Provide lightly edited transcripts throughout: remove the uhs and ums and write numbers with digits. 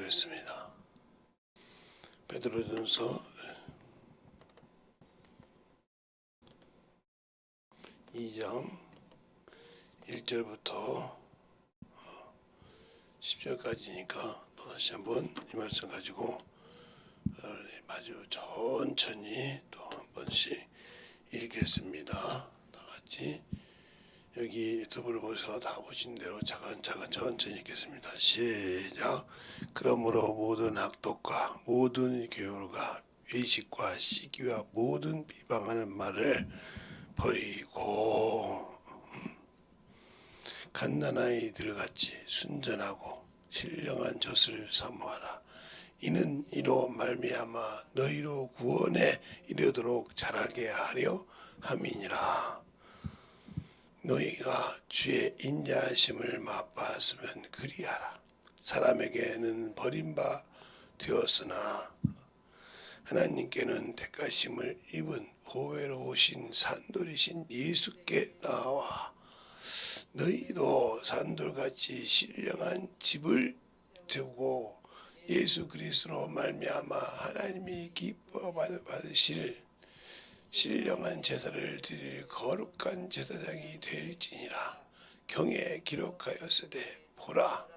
기도하겠습니다. 베드로전서 2장 1절부터 10절까지니까 또다시 한번 이 말씀 가지고 아주 천천히 또 한 번씩 읽겠습니다. 다 같이 여기 유튜브를 보셔서 다 보신 대로 차근차근 천천히 읽겠습니다. 시작. 그러므로 모든 학독과 모든 교율과 외식과 시기와 모든 비방하는 말을 버리고 갓난아이들 같이 순전하고 신령한 젖을 사모하라. 이는 이로 말미암아 너희로 구원에 이르도록 자라게 하려 함이니라. 너희가 주의 인자하심을 맛봤으면 그리하라. 사람에게는 버림바 되었으나 하나님께는 택하심을 입은 보배로우신 산돌이신 예수께 나와 너희도 산돌같이 신령한 집을 두고 예수 그리스도로 말미암아 하나님이 기뻐 받으실 신령한 제사를 드릴 거룩한 제사장이 될지니라. 경에 기록하였으되 보라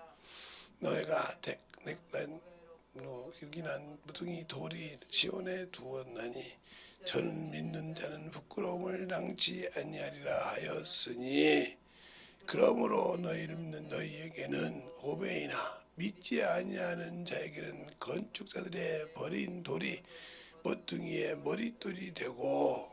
너희가 유기난 무등이 돌이 시온에 두었나니 저는 믿는 자는 부끄러움을 당치 아니하리라 하였으니 그러므로 너희를 믿는 너희에게는 오베이나 믿지 아니하는 자에게는 건축자들의 버린 돌이 모퉁이의 머릿돌이 되고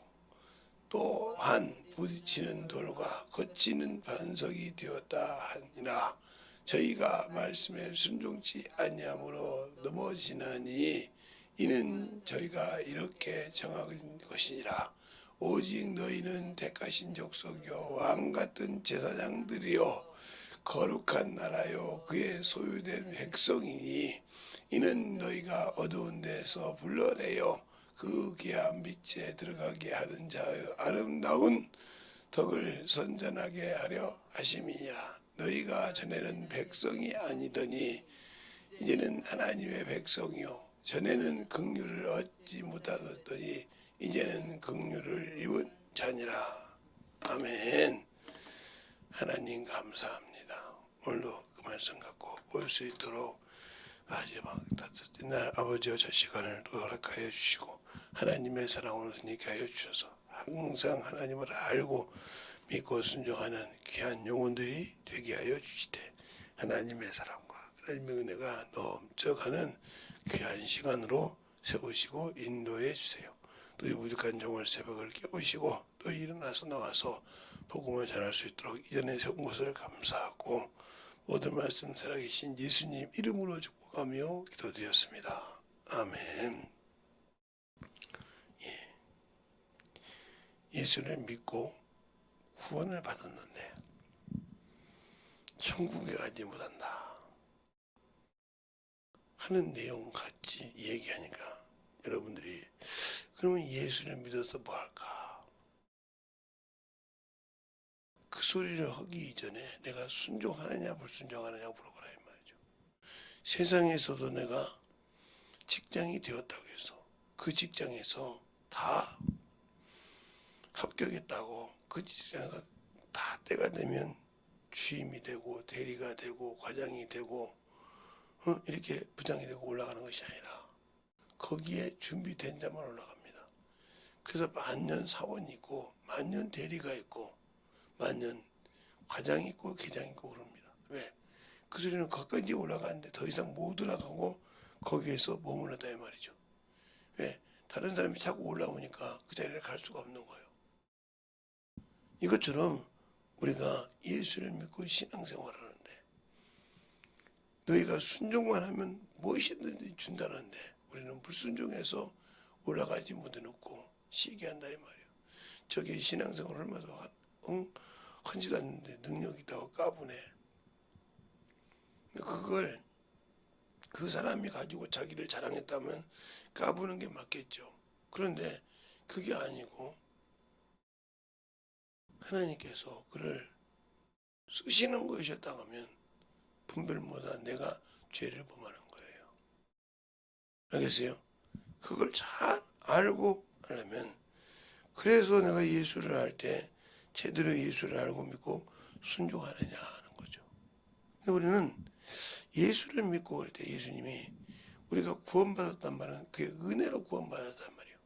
또한 부딪히는 돌과 거치는 반석이 되었다 하니라. 저희가 말씀에 순종치 아니함으로 넘어지나니 이는 저희가 이렇게 정한 것이니라. 오직 너희는 택하신 족속이요 왕같은 제사장들이요 거룩한 나라요 그의 소유된 백성이니 이는 너희가 어두운 데서 불러내어 그 귀한 빛에 들어가게 하는 자의 아름다운 덕을 선전하게 하려 하심이니라. 너희가 전에는 백성이 아니더니 이제는 하나님의 백성이요 전에는 긍휼을 얻지 못하더니 이제는 긍휼을 입은 자니라. 아멘. 하나님 감사합니다. 오늘도 그 말씀 갖고 볼 수 있도록 마지막 날 아버지와 저 시간을 허락하여 주시고 하나님의 사랑으로 되게 하여 주셔서 항상 하나님을 알고 믿고 순종하는 귀한 영혼들이 되게 하여 주시되 하나님의 사랑과 하나님의 은혜가 넘쳐가는 귀한 시간으로 세우시고 인도해 주세요. 또 이 우직한 정월 새벽을 깨우시고 또 일어나서 나와서 복음을 전할 수 있도록 이전에 세운 것을 감사하고 모든 말씀 살아계신 예수님 이름으로 축복하며 기도드렸습니다. 아멘. 예수를 믿고 구원을 받았는데 천국에 가지 못한다 하는 내용 같이 얘기하니까 여러분들이 그러면 예수를 믿어서 뭐 할까? 그 소리를 하기 이전에 내가 순종하느냐 불순종하느냐 물어보라 이 말이죠. 세상에서도 내가 직장이 되었다고 해서 그 직장에서 다 합격했다고 그 직장에서 다 때가 되면 주임이 되고 대리가 되고 과장이 되고 이렇게 부장이 되고 올라가는 것이 아니라 거기에 준비된 자만 올라갑니다. 그래서 만년 사원이 있고 만년 대리가 있고 만년 과장이 있고 계장이 있고 그럽니다. 왜? 그 소리는 거기까지 올라가는데 더 이상 못 올라가고 거기에서 머무르다 이 말이죠. 왜? 다른 사람이 자꾸 올라오니까 그 자리를 갈 수가 없는 거예요. 이것처럼 우리가 예수를 믿고 신앙생활을 하는데 너희가 순종만 하면 무엇이든지 준다는데 우리는 불순종해서 올라가지 못해놓고 시기한다 이 말이에요. 저게 신앙생활을 얼마나 하지도 않는데 능력이 있다고 까부네. 그걸 그 사람이 가지고 자기를 자랑했다면 까부는 게 맞겠죠. 그런데 그게 아니고 하나님께서 그를 쓰시는 것이었다고 하면 분별보다 내가 죄를 범하는 거예요. 알겠어요? 그걸 잘 알고 하려면, 그래서 내가 예수를 할 때 제대로 예수를 알고 믿고 순종하느냐 하는 거죠. 근데 우리는 예수를 믿고 할 때 예수님이 우리가 구원받았단 말은 그게 은혜로 구원받았단 말이에요.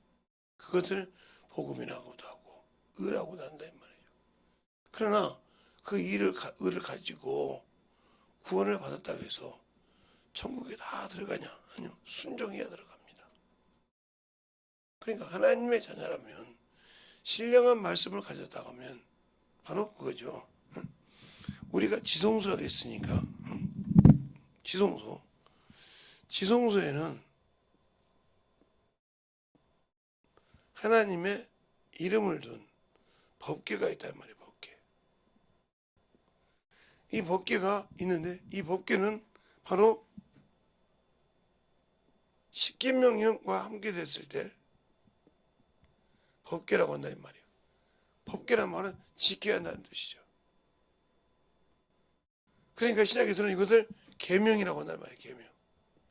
그것을 복음이라고도 하고 의라고도 한다 이 말이죠. 그러나 그 의를 가지고 구원을 받았다고 해서 천국에 다 들어가냐? 아니요. 순종해야 들어갑니다. 그러니까 하나님의 자녀라면 신령한 말씀을 가졌다고 하면 바로 그거죠. 우리가 지성소라고 했으니까 지성소에는 하나님의 이름을 둔 법궤가 있단 말이에요. 법궤. 이 법궤가 있는데 이 법궤는 바로 십계명과 함께 됐을 때 법궤라고 한다 이 말이에요. 법궤란 말은 지켜야 한다는 뜻이죠. 그러니까 신약에서는 이것을 계명이라고 한단 말이에요. 계명.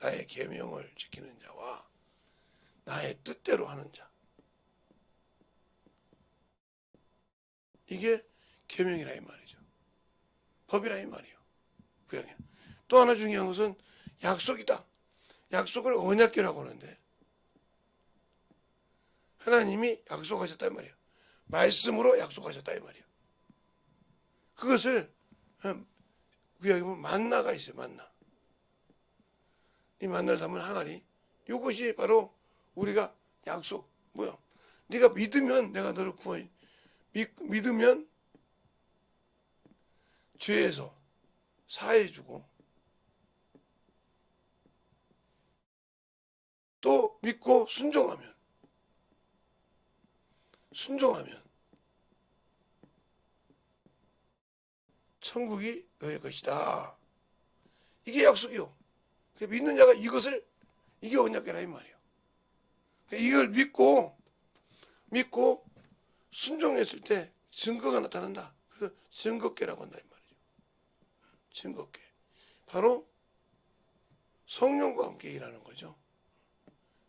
나의 계명을 지키는 자와 나의 뜻대로 하는 자. 이게 계명이라 이 말이죠. 법이라 이 말이에요. 구약에. 또 하나 중요한 것은 약속이다. 약속을 언약궤라고 하는데 하나님이 약속하셨다 이 말이에요. 말씀으로 약속하셨다 이 말이에요. 그것을 구약에 보면 만나가 있어요. 만나. 이 만나를 담은 항아리. 이것이 바로 우리가 약속. 뭐야? 네가 믿으면 내가 너를 구원해. 믿으면 죄에서 사해주고 또 믿고 순종하면 천국이 너의 것이다. 이게 약속이요. 믿는 자가 이것을 이게 언약궤라 이 말이에요. 이걸 믿고 순종했을 때 증거가 나타난다. 그래서 증거궤라고 한다 이 말이죠. 증거궤. 바로 성령과 함께 일하는 거죠.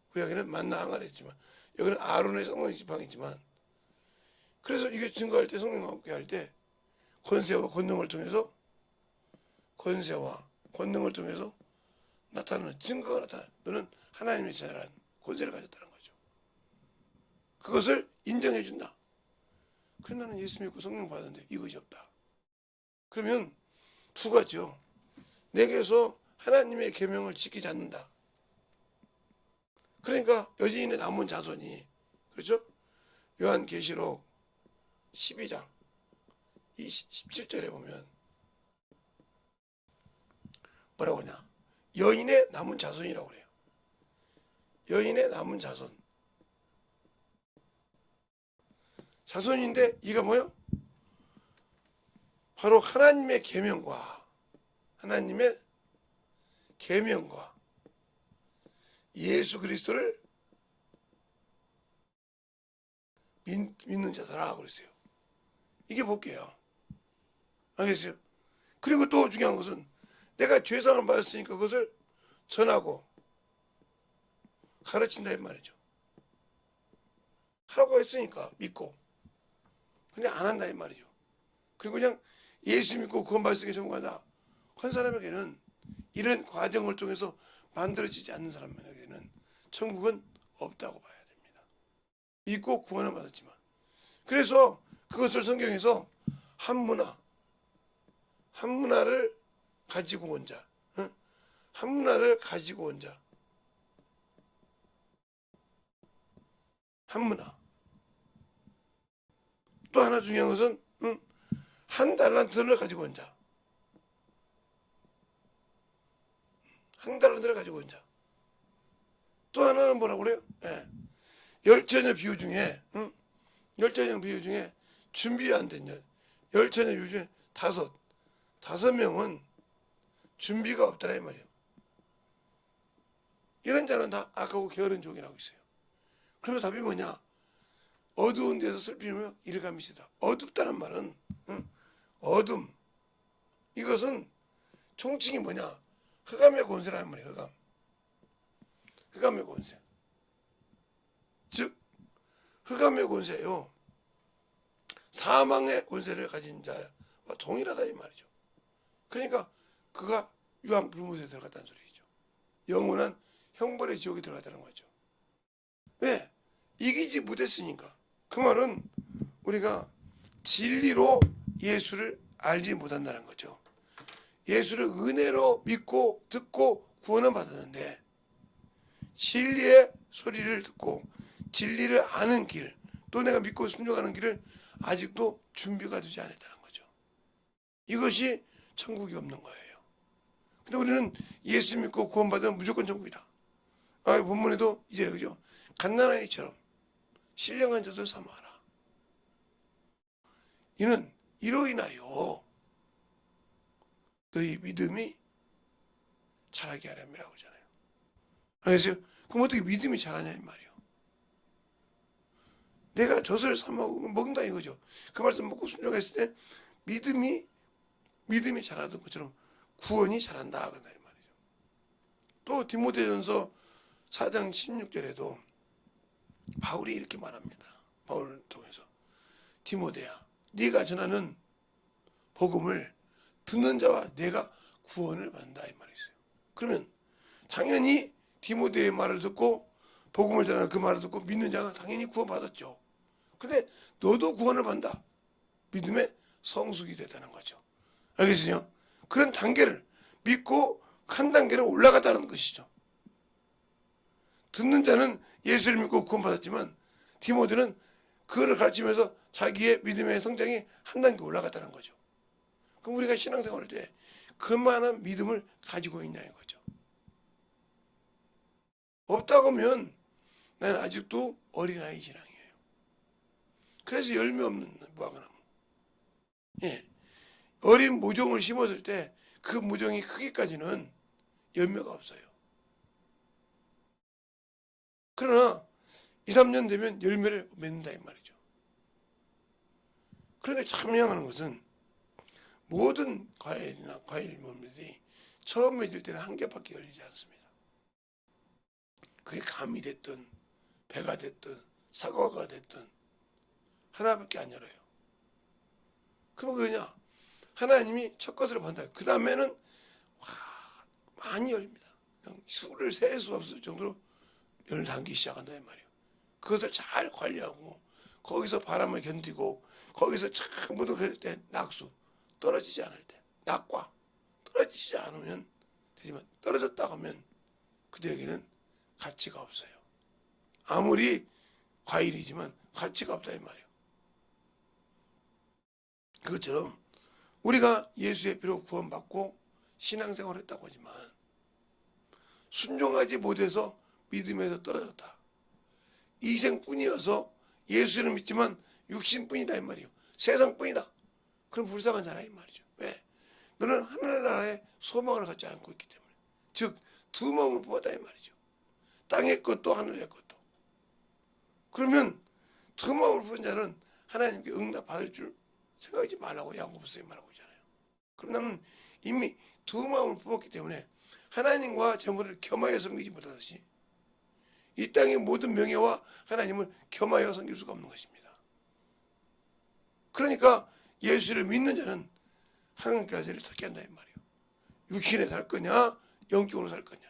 구약에는 만나 항아리 했지만 여기는 아론의 성령 지팡이지만 그래서 이게 증거할 때 성령과 함께 할 때 권세와 권능을 통해서 나타나는 증거가 나타나. 너는 하나님의 자녀라는 권세를 가졌다는 거죠. 그것을 인정해 준다. 그래 나는 예수 믿고 성령 받았는데 이것이 없다. 그러면 두 가지요. 내게서 하나님의 계명을 지키지 않는다. 그러니까 여지인의 남은 자손이 그렇죠? 요한계시록 12장 17절에 보면 뭐라고 하냐? 여인의 남은 자손이라고 그래요. 여인의 남은 자손. 자손인데 이가 뭐요? 바로 하나님의 계명과 예수 그리스도를 믿는 자들아 그랬어요. 이게 복귀예요. 알겠어요? 그리고 또 중요한 것은 내가 죄상을 받았으니까 그것을 전하고 가르친다 이 말이죠. 하라고 했으니까 믿고 근데 안 한다 이 말이죠. 그리고 그냥 예수 믿고 구원받으시게 전공하다 한 사람에게는 이런 과정을 통해서 만들어지지 않는 사람에게는 천국은 없다고 봐야 됩니다. 믿고 구원을 받았지만 그래서 그것을 성경에서 한문화를 가지고 온 자, 한문화를 가지고 온 자, 한문화. 또 하나 중요한 것은 한 달란트를 가지고 온 자, 한 달란트를 가지고 온 자. 또 하나는 뭐라고 그래요? 열처녀 비유 중에 준비 안 된 열처녀 비유 중에 다섯 명은 준비가 없더라 이 말이에요. 이런 자는 다 악하고 게으른 종이라고 있어요. 그러면 답이 뭐냐? 어두운 데서 슬피며 일감이시다. 어둡다는 말은 어둠. 이것은 총칭이 뭐냐? 흑암의 권세라는 말이에요. 흑암의 권세. 즉 흑암의 권세요, 사망의 권세를 가진 자와 동일하다 이 말이죠. 그러니까 그가 유황 불못에 들어갔다는 소리죠. 영원한 형벌의 지옥에 들어갔다는 거죠. 왜? 이기지 못했으니까. 그 말은 우리가 진리로 예수를 알지 못한다는 거죠. 예수를 은혜로 믿고 듣고 구원을 받았는데 진리의 소리를 듣고 진리를 아는 길, 또 내가 믿고 순종하는 길을 아직도 준비가 되지 않았다는 거죠. 이것이 천국이 없는 거예요. 근데 우리는 예수 믿고 구원받으면 무조건 천국이다. 본문에도 이제 그죠? 갓난아이처럼 신령한 자들 삼아라. 이는 이로 인하여 너희 믿음이 자라게 하렴이라고 하잖아요. 알겠어요? 그럼 어떻게 믿음이 자라냐 이 말이에요. 내가 젖을 사 먹는다 이거죠. 그 말씀 먹고 순종했을 때 믿음이 자라던 것처럼 구원이 자란다 그런다 이 말이죠. 또 디모데전서 4장 16절에도 바울이 이렇게 말합니다. 바울을 통해서 디모데야, 네가 전하는 복음을 듣는 자와 내가 구원을 받는다 이 말이 있어요. 그러면 당연히 디모데의 말을 듣고 복음을 전하는 그 말을 듣고 믿는 자가 당연히 구원받았죠. 근데 너도 구원을 받는다. 믿음의 성숙이 됐다는 거죠. 알겠어요? 그런 단계를 믿고 한 단계를 올라갔다는 것이죠. 듣는 자는 예수를 믿고 구원받았지만 디모데는 그거를 가르치면서 자기의 믿음의 성장이 한 단계 올라갔다는 거죠. 그럼 우리가 신앙생활할 때 그만한 믿음을 가지고 있냐는 거죠. 없다고 하면 나는 아직도 어린아이 신앙이에요. 그래서 열매 없는 무화과나무. 예. 어린 모종을 심었을 때 그 모종이 크기까지는 열매가 없어요. 그러나 2, 3년 되면 열매를 맺는다 이 말이죠. 그런데 참 이상한 것은 모든 과일이나 과일 열매들이 처음 맺을 때는 한 개밖에 열리지 않습니다. 그게 감이 됐든 배가 됐든 사과가 됐든 하나밖에 안 열어요. 그럼 그거냐? 하나님이 첫 것으로 본다. 그 다음에는 많이 열립니다. 수를 셀 수 없을 정도로 열을 담기 시작한다 이 말이에요. 그것을 잘 관리하고 거기서 바람을 견디고 거기서 전부 때 낙수 떨어지지 않을 때 낙과 떨어지지 않으면 되지만 떨어졌다 하면 그들에게는 가치가 없어요. 아무리 과일이지만 가치가 없다 이 말이에요. 그것처럼 우리가 예수의 피로 구원받고 신앙생활을 했다고 하지만 순종하지 못해서 믿음에서 떨어졌다. 이생뿐이어서 예수를 믿지만 육신뿐이다 이 말이에요. 세상뿐이다. 그럼 불쌍한 자라 이 말이죠. 왜? 너는 하늘나라에 소망을 갖지 않고 있기 때문에. 즉 두 몸을 부었다 이 말이죠. 땅의 것도 하늘의 것도. 그러면 두 몸을 부은 자는 하나님께 응답받을 줄 생각하지 말라고 야고보서에 말하고 있잖아요. 그럼 나는 이미 두 마음을 품었기 때문에 하나님과 재물을 겸하여 섬기지 못하듯이 이 땅의 모든 명예와 하나님을 겸하여 섬길 수가 없는 것입니다. 그러니까 예수를 믿는 자는 하나님까지를 찾게 한다 이 말이에요. 육신에 살 거냐 영적으로 살 거냐.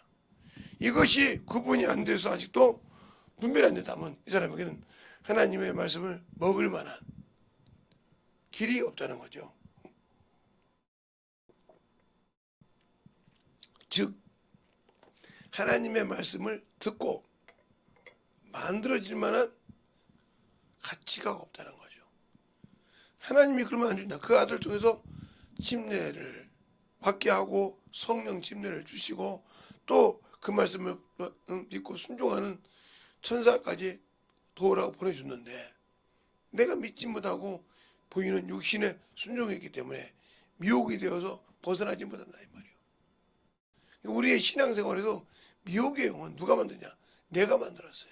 이것이 구분이 안 돼서 아직도 분별이 안 된다면 이 사람에게는 하나님의 말씀을 먹을 만한 길이 없다는 거죠. 즉 하나님의 말씀을 듣고 만들어질 만한 가치가 없다는 거죠. 하나님이 그러면 안 준다. 그 아들 통해서 침례를 받게 하고 성령 침례를 주시고 또 그 말씀을 믿고 순종하는 천사까지 도우라고 보내줬는데 내가 믿지 못하고 보이는 육신에 순종했기 때문에 미혹이 되어서 벗어나지 못한다 이 말이에요. 우리의 신앙생활에도 미혹의 영은 누가 만드냐? 내가 만들었어요.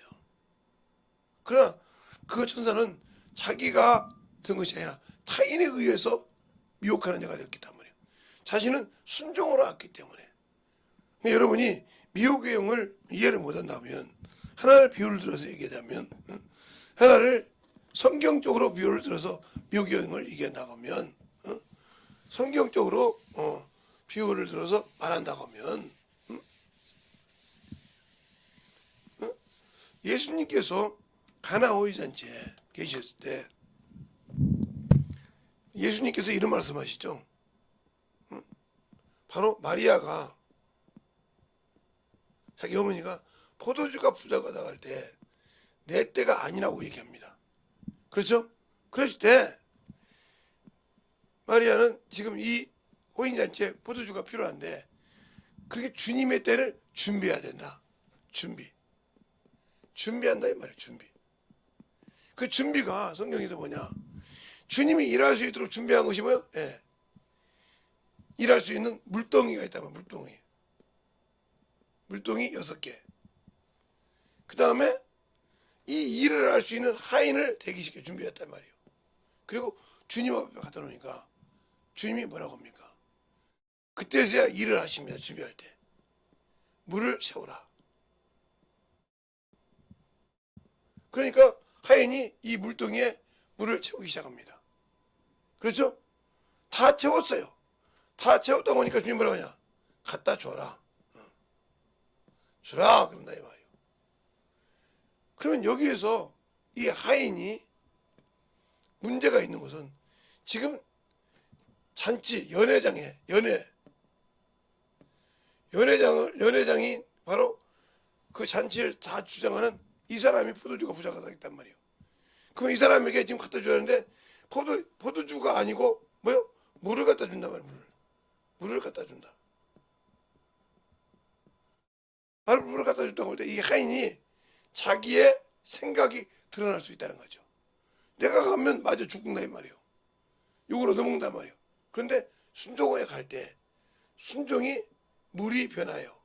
그러나 그 천사는 자기가 된 것이 아니라 타인에 의해서 미혹하는 자가 되었기 때문에 자신은 순종으로 왔기 때문에 여러분이 미혹의 영을 이해를 못한다면, 하나를 비유를 들어서 얘기하자면, 하나를 성경적으로 비유를 들어서 미혹의 영을 얘기한다고 하면, 성경적으로 비유를 들어서 말한다고 하면, 예수님께서 가나 오이 잔치에 계셨을 때 예수님께서 이런 말씀하시죠. 바로 마리아가 자기 어머니가 포도주가 부자가 나갈 때 내 때가 아니라고 얘기합니다. 그렇죠? 그랬을 때 마리아는 지금 이 호인잔치에 포도주가 필요한데 그렇게 주님의 때를 준비해야 된다. 준비한다 이 말이에요. 그 준비가 성경에서 뭐냐? 주님이 일할 수 있도록 준비한 것이 뭐예요? 예. 일할 수 있는 물동이가 있다면 물동이 6개. 그 다음에 이 일을 할 수 있는 하인을 대기시켜 준비했단 말이에요. 그리고 주님 앞에 갖다 놓으니까 주님이 뭐라고 합니까? 그때서야 일을 하십니다. 준비할 때. 물을 채우라. 그러니까 하인이 이 물동이에 물을 채우기 시작합니다. 그렇죠? 다 채웠어요. 다 채웠다 보니까 주님 뭐라고 하냐? 갖다 줘라. 주라. 그런다 이 말이에요. 그러면 여기에서 이 하인이 문제가 있는 것은 지금 잔치 연회장이 바로 그 잔치를 다 주장하는 이 사람이 포도주가 부자가 되겠단 말이에요. 그럼 이 사람에게 지금 갖다 줘야 하는데 포도주가 아니고 뭐요? 물을 갖다 준단 말이에요. 물을 갖다 준다. 바로 물을 갖다 준다고 할 때 이 하인이 자기의 생각이 드러날 수 있다는 거죠. 내가 가면 맞아 죽는다 이 말이에요. 욕을 얻어먹는단 말이에요. 그런데 순종에 갈 때 순종이 물이 변하여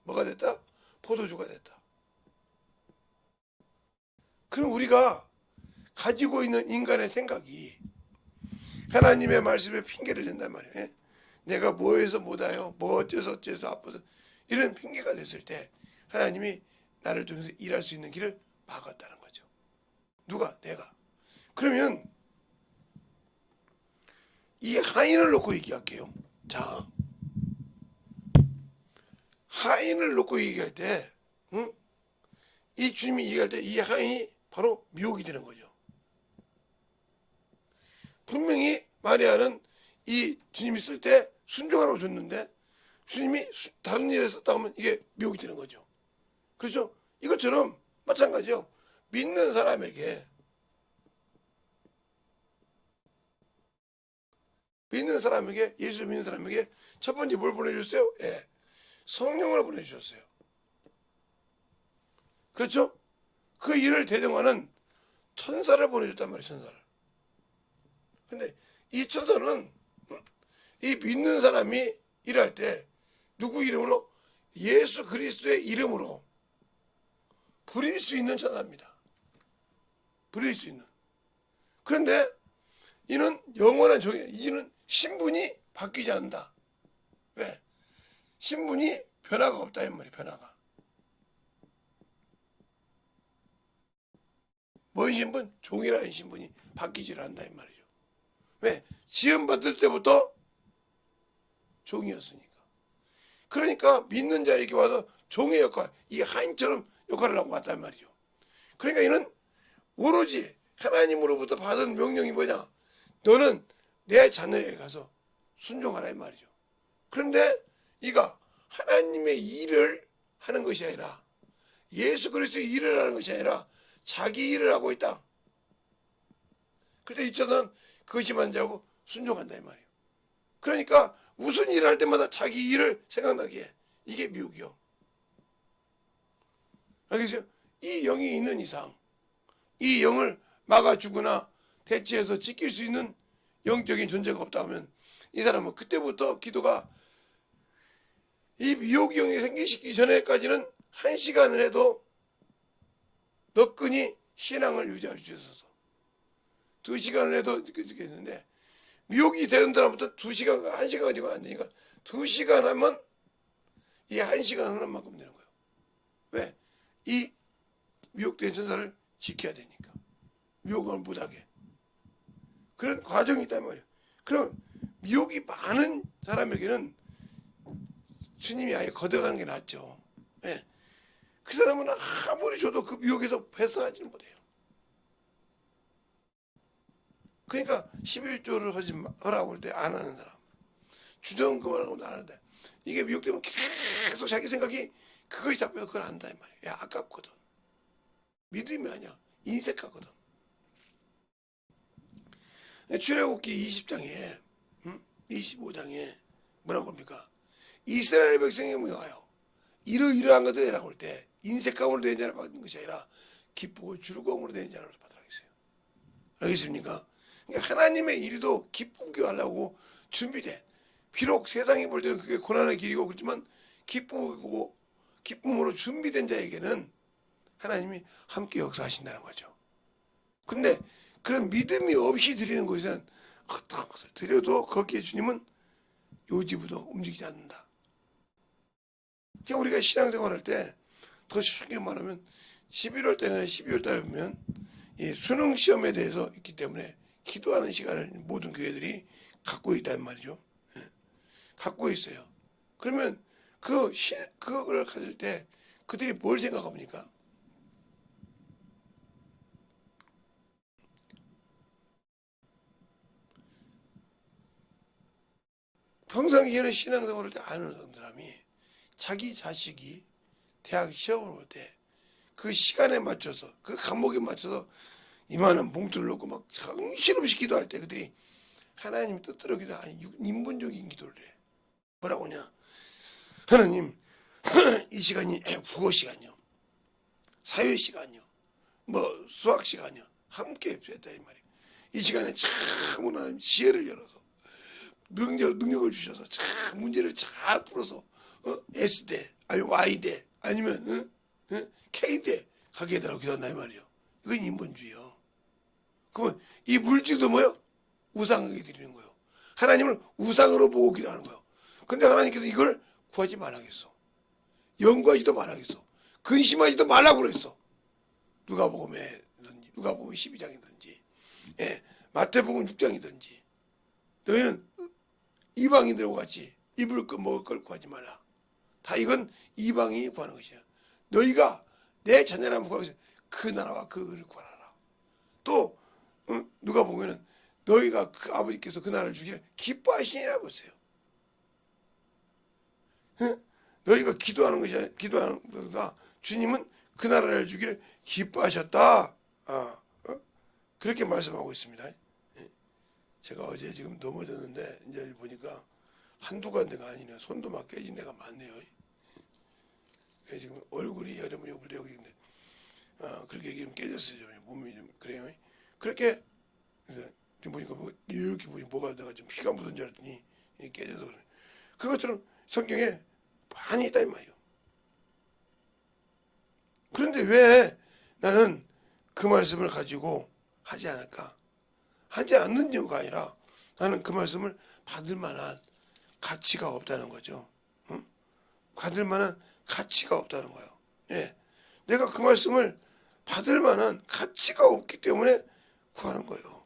뭐가 됐다? 포도주가 됐다. 그럼 우리가 가지고 있는 인간의 생각이 하나님의 말씀에 핑계를 댄단 말이에요. 예? 내가 뭐해서 못와요, 뭐 어째서 아파서 이런 핑계가 됐을 때 하나님이 나를 통해서 일할 수 있는 길을 막았다는 거죠. 누가? 내가. 그러면 이 하인을 놓고 얘기할게요. 자, 하인을 놓고 얘기할 때, 이 주님이 얘기할 때 이 하인이 바로 미혹이 되는 거죠. 분명히 마리아는 이 주님이 쓸 때 순종하라고 줬는데 주님이 다른 일에 썼다 하면 이게 미혹이 되는 거죠. 그렇죠? 이것처럼 마찬가지요. 믿는 사람에게 예수를 믿는 사람에게 첫 번째 뭘 보내주셨어요? 예, 성령을 보내주셨어요. 그렇죠? 그 일을 대정하는 천사를 보내줬단 말이에요. 천사를. 근데 이 천사는 이 믿는 사람이 일할 때 누구 이름으로? 예수 그리스도의 이름으로 부릴 수 있는 천사입니다. 부릴 수 있는. 그런데 이는 영원한 이는 신분이 바뀌지 않는다. 왜? 신분이 변화가 없다 이 말이에요. 변화가. 뭔 신분? 종이라는 신분이 바뀌지를 않는다 이 말이죠. 왜? 지음 받을 때부터 종이었으니까. 그러니까 믿는 자에게 와서 종의 역할, 이 하인처럼 역할을 하고 왔단 말이죠. 그러니까 이는 오로지 하나님으로부터 받은 명령이 뭐냐? 너는 내 자녀에게 가서 순종하라 이 말이죠. 그런데 이가 하나님의 일을 하는 것이 아니라 예수 그리스도의 일을 하는 것이 아니라 자기 일을 하고 있다. 그때 이 천사는 그것이 만지하고 순종한다 이 말이에요. 그러니까 무슨 일을 할 때마다 자기 일을 생각나게 해. 이게 미혹이요. 알겠어요? 이 영이 있는 이상 이 영을 막아주거나 대체해서 지킬 수 있는 영적인 존재가 없다 하면 이 사람은 그때부터 기도가 이 미혹 영이 생기시기 전에까지는 1시간을 해도 너끈히 신앙을 유지할 수 있어서 2시간을 해도 느껴지겠는데 미혹이 되는 사람부터 2시간, 1시간 가지고 안 되니까 2시간 하면 이 한 시간 하는 만큼 되는 거예요. 왜? 이 미혹된 천사를 지켜야 되니까. 미혹을 못하게. 그런 과정이 있단 말이에요. 그럼 미혹이 많은 사람에게는 주님이 아예 걷어가는 게 낫죠. 왜? 그 사람은 아무리 줘도 그 미혹에서 벗어나지는 못해요. 그러니까 11조를 하라고 할 때 안 하는 사람, 주정금을 하고 안 하는데, 이게 미혹되면 계속 자기 생각이 그거에 잡혀서 그걸 한다 이 말이야. 야, 아깝거든. 믿음이 아니야. 인색하거든. 출애굽기 20장에 25장에 뭐라고 합니까? 이스라엘 백성이 뭐가요? 이러이러한 것들 해라고 할 때 인색감으로 된 자를 받는 것이 아니라 기쁘고 즐거움으로 된 자를 받으라고 했어요. 알겠습니까? 그러니까 하나님의 일도 기쁘게 하려고 준비돼. 비록 세상이 볼 때는 그게 고난의 길이고 그렇지만 기쁘고 기쁨으로 준비된 자에게는 하나님이 함께 역사하신다는 거죠. 근데 그런 믿음이 없이 드리는 것에는 어떤 것을 드려도 거기에 주님은 요지부도 움직이지 않는다. 그러니까 우리가 신앙생활할 때 더 쉽게 말하면 11월 달이나 12월 달에 보면 이 수능 시험에 대해서 있기 때문에 기도하는 시간을 모든 교회들이 갖고 있단 말이죠. 갖고 있어요. 그러면 그걸 가질 때 그들이 뭘 생각합니까? 평상시에는 신앙생활을 때 안 하는 사람이 자기 자식이 대학 시험을 볼 때 그 시간에 맞춰서 그 과목에 맞춰서 이만한 봉투를 놓고 막 정신없이 기도할 때 그들이 하나님 뜻대로 기도 아니 인본적인 기도를 해. 뭐라고 하냐? 하나님 이 시간이 국어 시간이요, 사회 시간이요, 뭐 수학 시간이요 함께 했다 이 말이에요. 이 시간에 참 하나님 지혜를 열어서 능력을 주셔서 참 문제를 잘 풀어서 S대 아니 Y대 아니면 K대 가게 해달라고 기도한다 이 말이에요. 이건 인본주의요. 그러면 이 물질도 뭐요? 우상에게 드리는 거예요. 하나님을 우상으로 보고 기도하는 거예요. 근데 하나님께서 이걸 구하지 말라겠어. 연구하지도 말라겠어. 근심하지도 말라고 그랬어. 누가복음이든지 누가복음 12장이든지 마태복음 6장이든지 너희는 이방인들과 같이 입을 것 먹을 걸 구하지 말라. 다 이건 이방인이 구하는 것이야. 너희가 내 자녀라면 구하겠어. 그 나라와 그 의를 구하라. 또 누가 보면은 너희가 그 아버지께서 그 나라를 주기를 기뻐하시니라고 했어요. 너희가 기도하는 것이 기도하는 것보다 주님은 그 나라를 주기를 기뻐하셨다. 그렇게 말씀하고 있습니다. 제가 어제 지금 넘어졌는데 이제 보니까 한두 군데가 아니네. 손도 막 깨진 데가 많네요. 지금 얼굴이 여러분이 여기 있는데 그렇게 얘기하면 깨졌어요. 몸이 좀 그래요. 그렇게 지금 보니까 이렇게 보니 뭐가 내가 좀 피가 묻은 줄 알았더니 깨져서 그래. 그것처럼 성경에 많이 있다 이 말이에요. 그런데 왜 나는 그 말씀을 가지고 하지 않을까? 하지 않는 이유가 아니라 나는 그 말씀을 받을 만한 가치가 없다는 거죠. 응? 받을 만한 가치가 없다는 거예요. 예. 내가 그 말씀을 받을 만한 가치가 없기 때문에 구하는 거예요.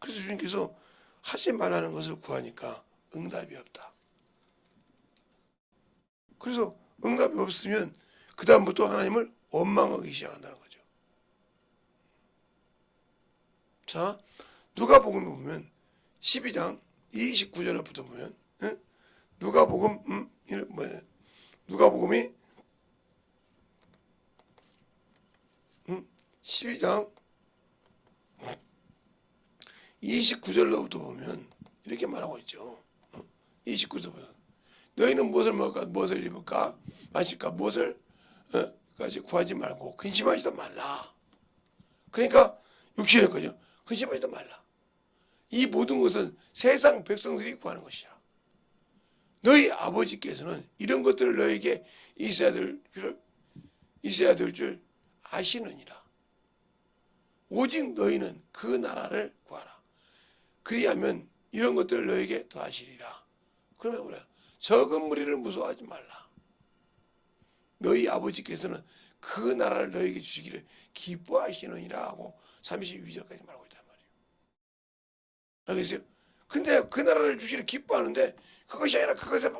그래서 주님께서 하지 말라는 것을 구하니까 응답이 없다. 그래서 응답이 없으면 그 다음부터 하나님을 원망하기 시작한다는 거죠. 자, 누가복음 보면 12장 29절부터 보면 누가복음 누가복음이 12장 29절로부터 보면 이렇게 말하고 있죠. 29절부터 너희는 무엇을 먹을까 무엇을 입을까 마실까 무엇을 까지 구하지 말고 근심하지도 말라. 그러니까 육신의 거죠. 근심하지도 말라. 이 모든 것은 세상 백성들이 구하는 것이야. 너희 아버지께서는 이런 것들을 너에게 있어야 될 줄 아시느니라. 오직 너희는 그 나라를 구하라. 그리하면 이런 것들을 너에게 더하시리라. 그러면 뭐래요? 적은 무리를 무서워하지 말라. 너희 아버지께서는 그 나라를 너희에게 주시기를 기뻐하시느니라 하고 32절까지 말하고 있단 말이에요. 알겠어요? 근데 그 나라를 주시기를 기뻐하는데 그것이 아니라 그것에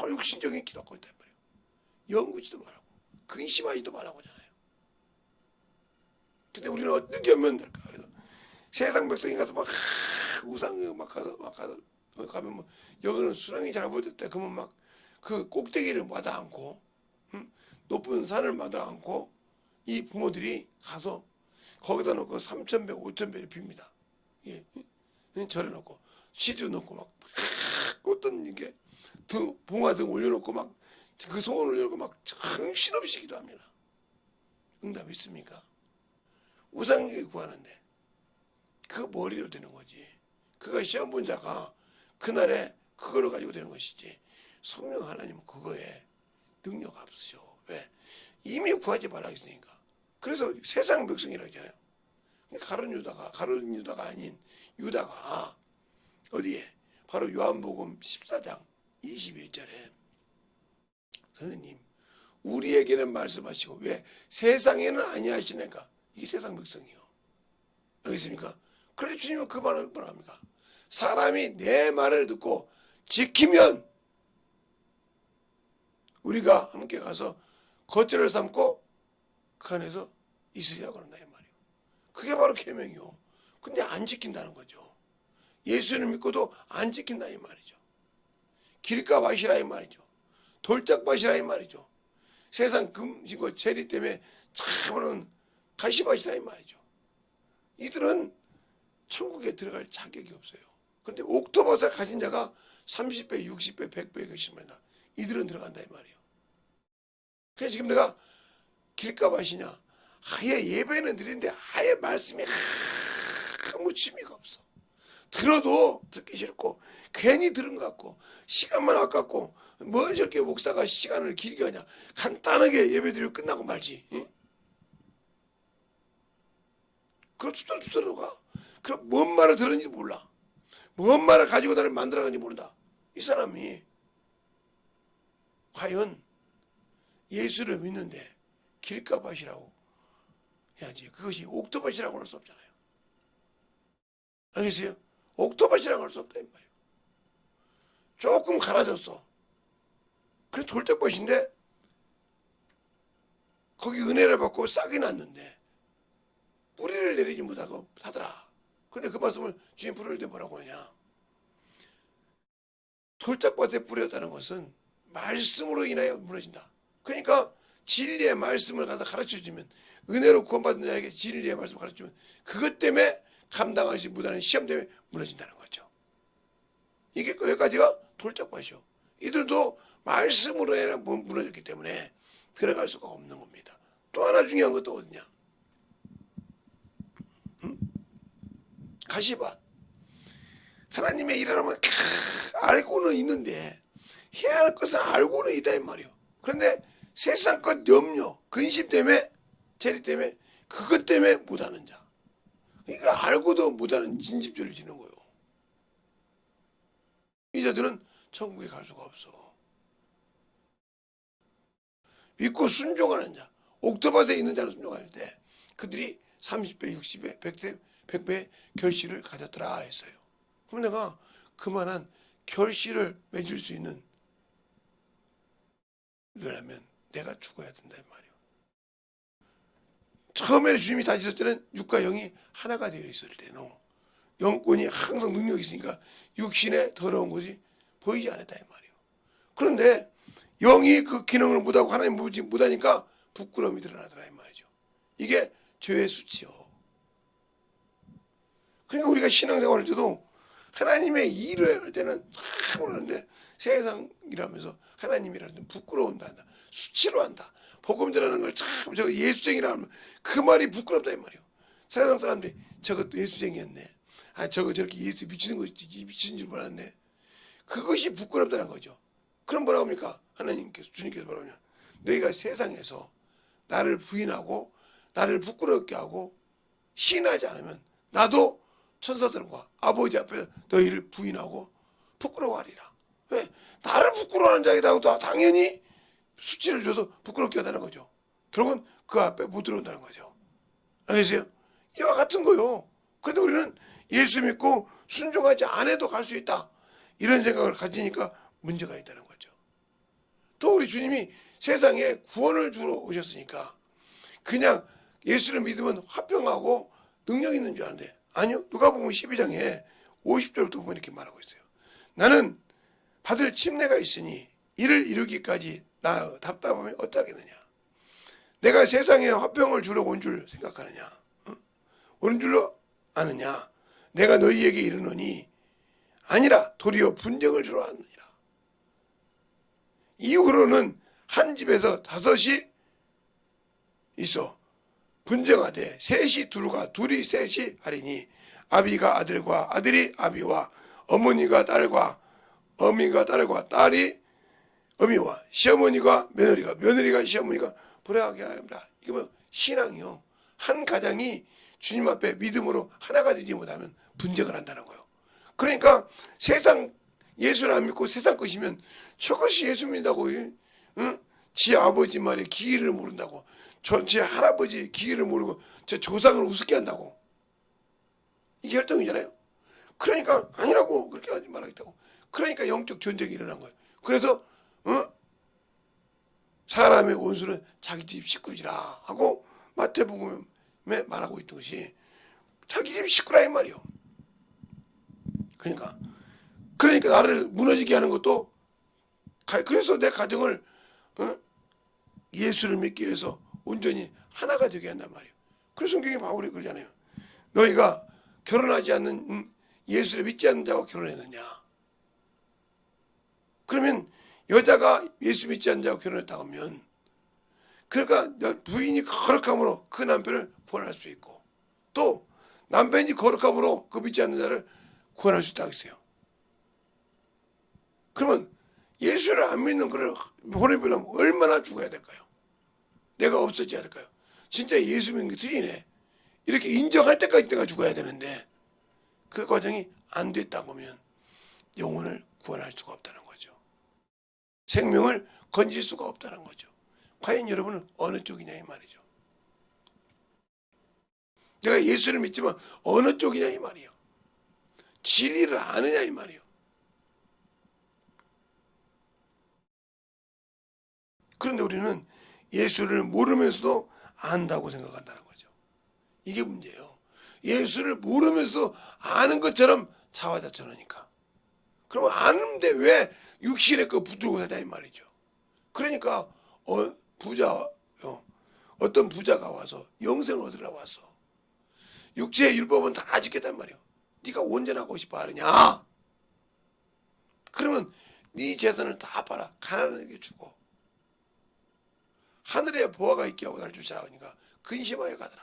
육신적인 기도하고 있단 말이에요. 연구지도 말하고 근심하지도 말라고 하잖아요. 근데 우리는 어떻게 하면 될까? 그래서 세상 백성이 가서 막 우상 막 가서 가면 뭐 여기는 수렁이 잘못됐다 그러면 막 그 꼭대기를 마다 않고 높은 산을 마다 않고 이 부모들이 가서 거기다 놓고 3,000배 5,000배를 빕니다. 예, 절에 놓고 시주 놓고 막 어떤 이게 등 봉화 등 올려놓고 막 그 소원을 올려놓고 막 정신없이 기도합니다. 응답 있습니까? 우상에게 구하는데 그 머리로 되는 거지. 그가 시험 본 자가 그날에 그거를 가지고 되는 것이지. 성령 하나님은 그거에 능력 없으셔. 왜? 이미 구하지 말라 했으니까. 그래서 세상 백성이라고 했잖아요. 가룟 유다가 아닌 유다가 어디에? 바로 요한복음 14장 21절에 선생님 우리에게는 말씀하시고 왜 세상에는 아니하시는가? 이게 세상 백성이요. 알겠습니까? 그래서 주님은 그 말을 뭐라 합니까? 사람이 내 말을 듣고 지키면 우리가 함께 가서 거처를 삼고 그 안에서 있으려고 그런다 이 말이에요. 그게 바로 계명이요. 근데 안 지킨다는 거죠. 예수를 믿고도 안 지킨다 이 말이죠. 길가밭이라 이 말이죠. 돌짝밭이라 이 말이죠. 세상 금신고 재리 때문에 참으로는 가시밭이라 이 말이죠. 이들은 천국에 들어갈 자격이 없어요. 그런데 옥토버섯을 가진 자가 30배, 60배, 100배에 계십니다. 이들은 들어간다 이 말이에요. 그래서 지금 내가 길가밭이냐 아예 예배는 드리는데 아예 말씀이 아무 취미가 없어. 들어도 듣기 싫고 괜히 들은 것 같고 시간만 아깝고 뭘 저렇게 목사가 시간을 길게 하냐. 간단하게 예배 드리고 끝나고 말지. 응? 그럼 투덜투덜 가. 그럼 뭔 말을 들었는지 몰라. 뭔 말을 가지고 나를 만들어가는지 모른다. 이 사람이 과연 예수를 믿는데 길가밭이라고 해야지. 그것이 옥토밭이라고 할 수 없잖아요. 알겠어요? 옥토밭이라고 할 수 없다 이 말이에요. 조금 갈아졌어. 그래 돌짝밭인데 거기 은혜를 받고 싹이 났는데 뿌리를 내리지 못하고 사더라. 근데 그 말씀을 주님 부를 때 뭐라고 하냐. 돌짝밭에 뿌렸다는 것은 말씀으로 인하여 무너진다. 그러니까 진리의 말씀을 가서 가르쳐주면 은혜로 구원받은 자에게 진리의 말씀을 가르쳐주면 그것 때문에 감당하지 못하는 시험 때문에 무너진다는 거죠. 이게 여기까지가 돌짝밭이요. 이들도 말씀으로 인해 무너졌기 때문에 들어갈 수가 없는 겁니다. 또 하나 중요한 것도 어디냐. 가시밭. 하나님의 일을 하면 알고는 있는데 해야 할 것을 알고는 있다 이 말이에요. 그런데 세상 것 염려, 근심 때문에 재리 때문에 그것 때문에 못하는 자. 그러니까 알고도 못하는 진집죄를 지는 거예요. 이 자들은 천국에 갈 수가 없어. 믿고 순종하는 자, 옥토밭에 있는 자는 순종할 때 그들이 30배, 60배, 100배 결실을 가졌더라 했어요. 그럼 내가 그만한 결실을 맺을 수 있는 일을 내가 죽어야 된다 이 말이에요. 처음에는 주님이 다지실 때는 육과 영이 하나가 되어 있을 때는 영권이 항상 능력이 있으니까 육신의 더러운 것이 보이지 않았다 이 말이에요. 그런데 영이 그 기능을 못하고 하나님 못하니까 부끄러움이 드러나더라 이 말이죠. 이게 죄의 수치요. 그러니까 우리가 신앙생활 할 때도 하나님의 일을 할 때는 참 오는데 세상이라면서 하나님이라는 데 부끄러운다 한다. 수치로 한다. 복음 전하는 걸 참 저거 예수쟁이라 하면 그 말이 부끄럽다 이 말이에요. 세상 사람들이 저것도 예수쟁이였네. 아 저거 저렇게 예수 미치는 거지 미치는 줄 몰랐네. 그것이 부끄럽다는 거죠. 그럼 뭐라고 합니까? 하나님께서 주님께서 뭐라고 하냐. 너희가 세상에서 나를 부인하고 나를 부끄럽게 하고 시인하지 않으면 나도 천사들과 아버지 앞에 너희를 부인하고 부끄러워하리라. 왜? 나를 부끄러워하는 자에다가 당연히 수치를 줘서 부끄럽게 하다는 거죠. 결국은 그 앞에 못 들어온다는 거죠. 알겠어요? 이와 같은 거요. 그런데 우리는 예수 믿고 순종하지 않아도 갈 수 있다. 이런 생각을 가지니까 문제가 있다는 거죠. 또 우리 주님이 세상에 구원을 주러 오셨으니까 그냥 예수를 믿으면 화평하고 능력 있는 줄 아는데 아니요. 누가복음 12장에 50절부터 보면 이렇게 말하고 있어요. 나는 받을 침례가 있으니 이를 이루기까지 나 답답하면 어떠하겠느냐. 내가 세상에 화평을 주러 온 줄 생각하느냐. 온 줄로 아느냐. 내가 너희에게 이르노니 아니라 도리어 분쟁을 주러 왔느니라. 이후로는 한 집에서 다섯이 있어 분쟁하되 셋이 둘과 둘이 셋이 하리니 아비가 아들과 아들이 아비와 어머니가 딸과 어미가 딸과 딸이 어미와 시어머니가 며느리가 며느리가 시어머니가 불행하게 합니다. 이게 뭐 신앙이요. 한 가정이 주님 앞에 믿음으로 하나가 되지 못하면 분쟁을 한다는 거예요. 그러니까 세상 예수를 안 믿고 세상 것이면 저것이 예수 믿는다고 응? 지 아버지 말에 기회를 모른다고 제 할아버지 기회를 모르고 제 조상을 우습게 한다고 이게 혈통이잖아요. 그러니까 아니라고 그렇게 하지 말아야겠다고. 그러니까 영적 전쟁이 일어난 거예요. 그래서 사람의 원수는 자기 집 식구지라 하고 마태복음에 말하고 있던 것이 자기 집 식구라 이 말이요. 그러니까 나를 무너지게 하는 것도 그래서 내 가정을 예수를 믿기 위해서 온전히 하나가 되게 한단 말이에요. 그래서 성경에 바울이 그러잖아요. 너희가 결혼하지 않는 예수를 믿지 않는 자와 결혼했느냐. 그러면 여자가 예수 믿지 않는 자와 결혼했다고 하면 그러니까 부인이 거룩함으로 그 남편을 구원할 수 있고 또 남편이 거룩함으로 그 믿지 않는 자를 구원할 수 있다고 했어요. 그러면 예수를 안 믿는 그를 보내보려면 얼마나 죽어야 될까요? 내가 없어져야 될까요? 진짜 예수 믿는 게 틀리네. 이렇게 인정할 때까지 내가 죽어야 되는데 그 과정이 안 됐다 보면 영혼을 구원할 수가 없다는 거죠. 생명을 건질 수가 없다는 거죠. 과연 여러분은 어느 쪽이냐 이 말이죠. 내가 예수를 믿지만 어느 쪽이냐 이 말이에요. 진리를 아느냐 이 말이에요. 그런데 우리는 예수를 모르면서도 안다고 생각한다는 거죠. 이게 문제예요. 예수를 모르면서도 아는 것처럼 자화자찬하니까. 그럼 아는데 왜 육신의 거 붙들고 사냐 이 말이죠. 그러니까 어떤 부자가 와서 영생을 얻으러 왔어. 육체의 율법은 다 지켰단 말이에요. 네가 온전하고 싶어 하느냐? 그러면 네 재산을 다 팔아 가난하게 주고 하늘에 보화가 있게 하고 날 주시라 하니까 근심하여 가더라.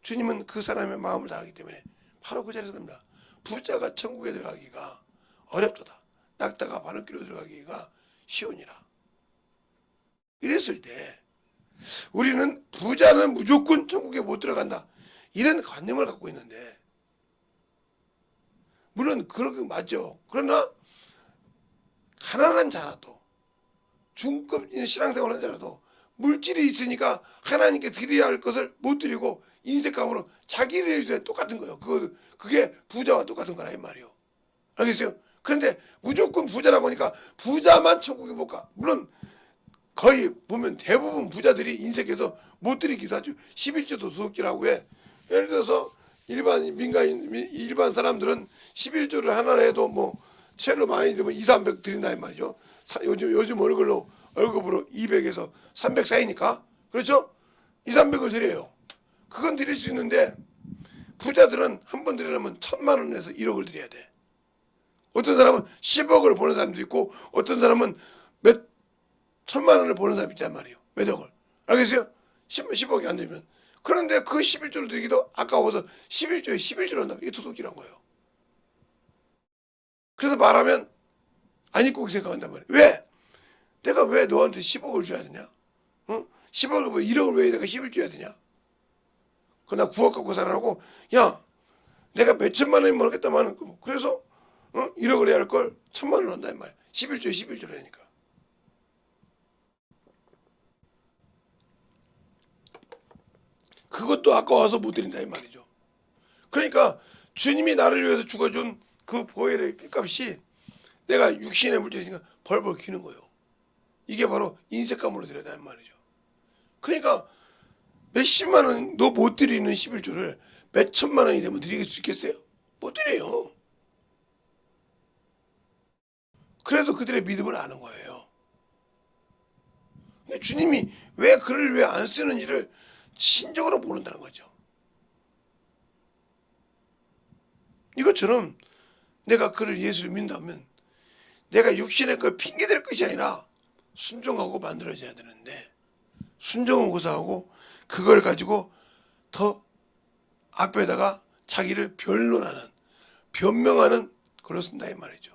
주님은 그 사람의 마음을 다 알기 때문에 바로 그 자리에서 갑니다. 부자가 천국에 들어가기가 어렵도다. 낙타가 바늘길로 들어가기가 쉬우니라. 이랬을 때 우리는 부자는 무조건 천국에 못 들어간다. 이런 관념을 갖고 있는데 물론 그렇게 맞죠. 그러나 가난한 자라도 중급 신앙생활을 하더라도 물질이 있으니까 하나님께 드려야 할 것을 못 드리고 인색감으로 자기를 위해 똑같은 거예요. 그게 부자와 똑같은 거라 이 말이에요. 알겠어요? 그런데 무조건 부자라고 하니까 부자만 천국에 못 가. 물론 거의 보면 대부분 부자들이 인색해서 못 드리기도 하죠. 11조도 도둑질하고 해. 예를 들어서 일반 사람들은 11조를 하나 해도 뭐 채로 많이 들면 2, 300 드린다 이 말이죠. 요즘 월급으로 200에서 300 사이니까 그렇죠? 2, 300을 드려요. 그건 드릴 수 있는데 부자들은 한 번 드리려면 1,000만 원에서 1억을 드려야 돼. 어떤 사람은 10억을 보는 사람도 있고 어떤 사람은 몇 1,000만 원을 보는 사람이 있단 말이에요. 몇 억을. 알겠어요? 10억이 안 되면. 그런데 그 11조를 드리기도 아까워서 11조에 11조를 한다면 이게 도둑질한 거예요. 그래서 말하면 안 입고 생각한단 말이에요. 왜? 내가 왜 너한테 10억을 줘야 되냐? 10억을 뭐 1억을 왜 내가 10을 줘야 되냐? 그나 9억 갖고 살아라고 야 내가 몇 천만 원이 모르겠다만 그래서 1억을 해야 할 걸 1,000만 원 한다 이 말이야. 11조에 11조를 하니까. 그것도 아까워서 못 드린다 이 말이죠. 그러니까 주님이 나를 위해서 죽어준 그 보혈의 피값이 내가 육신의 물질이니까 벌벌 기는 거예요. 이게 바로 인색감으로 드려야 한 말이죠. 그러니까 몇십만 원도 못 드리는 11조를 몇 천만 원이 되면 드릴 수 있겠어요? 못 드려요. 그래도 그들의 믿음을 아는 거예요. 주님이 왜 그를 왜 안 쓰는지를 신적으로 모른다는 거죠. 이것처럼 내가 그를 예수를 믿는다면 내가 육신의 걸 핑계댈 것이 아니라 순종하고 만들어져야 되는데 순종은 고사하고 그걸 가지고 더 앞에다가 자기를 변론하는 변명하는 글을 쓴다 이 말이죠.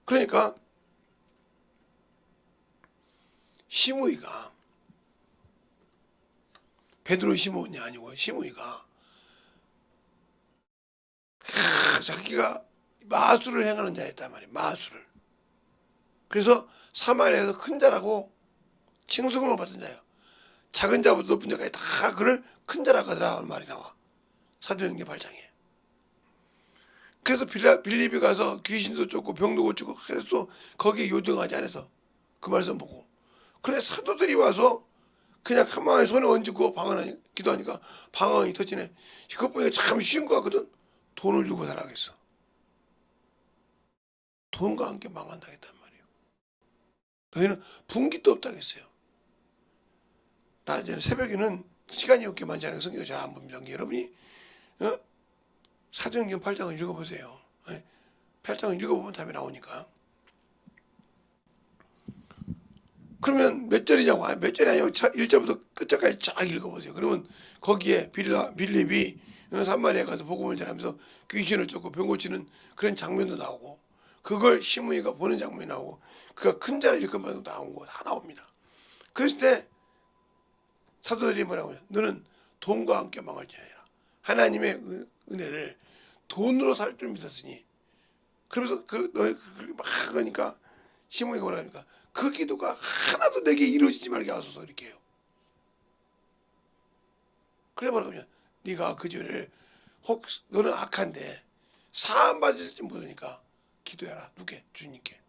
그러니까 시므이가 베드로 시므온이 아니고 시므이가 자기가 마술을 행하는 자였단 말이에요. 마술을. 그래서 사마리아에서 큰 자라고 칭송을 받은 자예요. 작은 자부터 높은 자까지 다 그를 큰 자라고 하더라 하는 말이 나와. 사도행전 8장에. 그래서 빌립이 가서 귀신도 쫓고 병도 고치고 그래서 거기에 요정하지 않아서 그 말씀 보고. 그래 사도들이 와서 그냥 가만히 손에 얹고 기도하니까 방언이 터지네. 이것 보니까 참 쉬운 것 같거든. 돈을 주고 살아가겠어. 돈과 함께 망한다겠단 말이에요. 너희는 분깃도 없다겠어요. 낮에는 새벽에는 시간이 없게 많지 않아서 성경을 잘 안 봅니다. 여러분이 사도행전 8장을 읽어보세요. 8장을 읽어보면 답이 나오니까. 그러면 몇 절이냐고. 몇 절이 아니고 1절부터 끝절까지 쫙 읽어보세요. 그러면 거기에 빌립이 산마리아 가서 복음을 전하면서 귀신을 쫓고 병 고치는 그런 장면도 나오고 그걸 시므이가 보는 장면이 나오고 그가 큰 자를 일컫는 바도 나오고 다 나옵니다. 그랬을 때 사도들이 뭐라고 해요? 너는 돈과 함께 망할지아니라 하나님의 은혜를 돈으로 살 줄 믿었으니 그러면서 너희 막 하니까 시므이가 뭐라 하니까 그 기도가 하나도 내게 이루어지지 말게 하소서 이렇게 해요. 그래 뭐라고 하면 네가 그 죄를 혹 너는 악한데 사함 받을지 모르니까 기도해라. 누게? 주님께.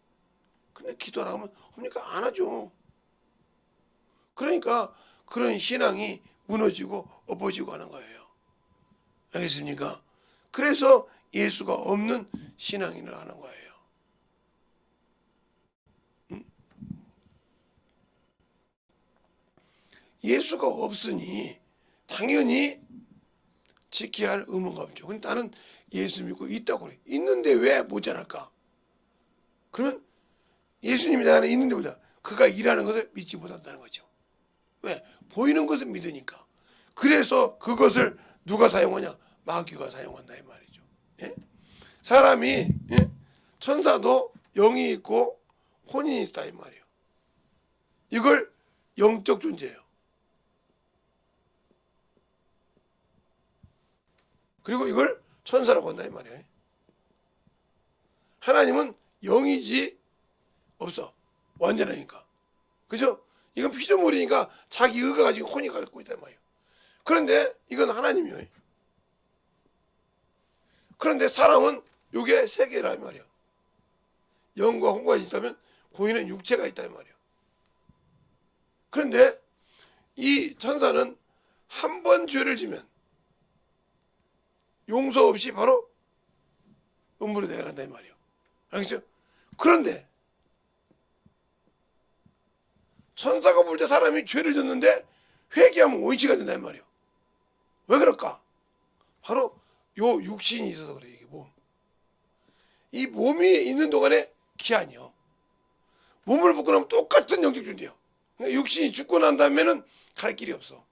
근데 기도 안 하면 합니까? 안 하죠. 그러니까 그런 신앙이 무너지고 엎어지고 하는 거예요. 알겠습니까? 그래서 예수가 없는 신앙인을 하는 거예요. 예수가 없으니 당연히 지켜야 할 의무가 없죠. 근데 나는 예수 믿고 있다고 그래. 있는데 왜 모자랄까? 그러면 예수님이 나 안에 있는데 모자. 그가 일하는 것을 믿지 못한다는 거죠. 왜? 보이는 것을 믿으니까. 그래서 그것을 누가 사용하냐? 마귀가 사용한다 이 말이죠. 예? 사람이 예? 천사도 영이 있고 혼이 있다 이 말이에요. 이걸 영적 존재예요. 그리고 이걸 천사라고 한다 이 말이에요. 하나님은 영이지 없어. 완전하니까. 그죠? 이건 피조물이니까 자기 의가 가지고 혼이 갖고 있단 말이에요. 그런데 이건 하나님이에요. 그런데 사람은 요게 세 개란 말이에요. 영과 혼과 있다면 고인은 육체가 있단 말이에요. 그런데 이 천사는 한 번 죄를 지면 용서 없이 바로 음부로 내려간다 이 말이에요. 알겠죠? 그런데 천사가 볼 때 사람이 죄를 졌는데 회개하면 원시가 된다 이 말이에요. 왜 그럴까? 바로 요 육신이 있어서 그래요. 이게 몸. 이 몸이 있는 동안에 기한이요. 몸을 벗고 나면 똑같은 영적 존재예요. 그러니까 육신이 죽고 난 다음에는 갈 길이 없어.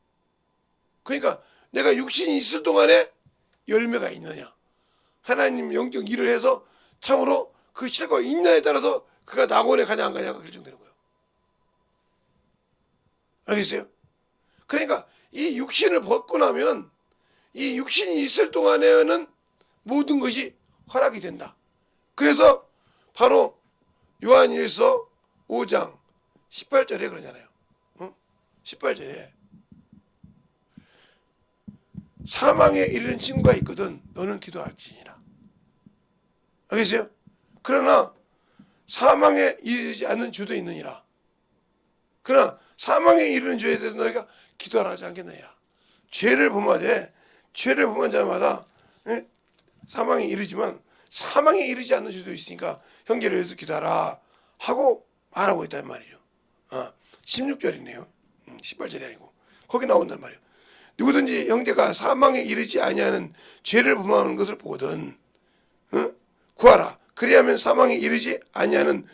그러니까 내가 육신이 있을 동안에 열매가 있느냐. 하나님 영적 일을 해서 참으로 그 실과가 있냐에 따라서 그가 낙원에 가냐 안 가냐가 결정되는 거예요. 알겠어요? 그러니까 이 육신을 벗고 나면 이 육신이 있을 동안에는 모든 것이 허락이 된다. 그래서 바로 요한일서 5장 18절에 그러잖아요. 18절에 사망에 이르는 친구가 있거든 너는 기도할지니라. 알겠어요? 그러나 사망에 이르지 않는 죄도 있느니라. 그러나 사망에 이르는 죄에 대해서 너희가 기도하라 하지 않겠느니라. 죄를 범하되 죄를 범한 자마다 사망에 이르지만 사망에 이르지 않는 죄도 있으니까 형제를 위해서 기도하라 하고 말하고 있단 말이죠. 16절이네요. 18절이 아니고 거기 나온단 말이에요. 누구든지 형제가 사망에 이르지 아니하는 죄를 범하는 것을 보거든 구하라. 그리하면 사망에 이르지 아니하는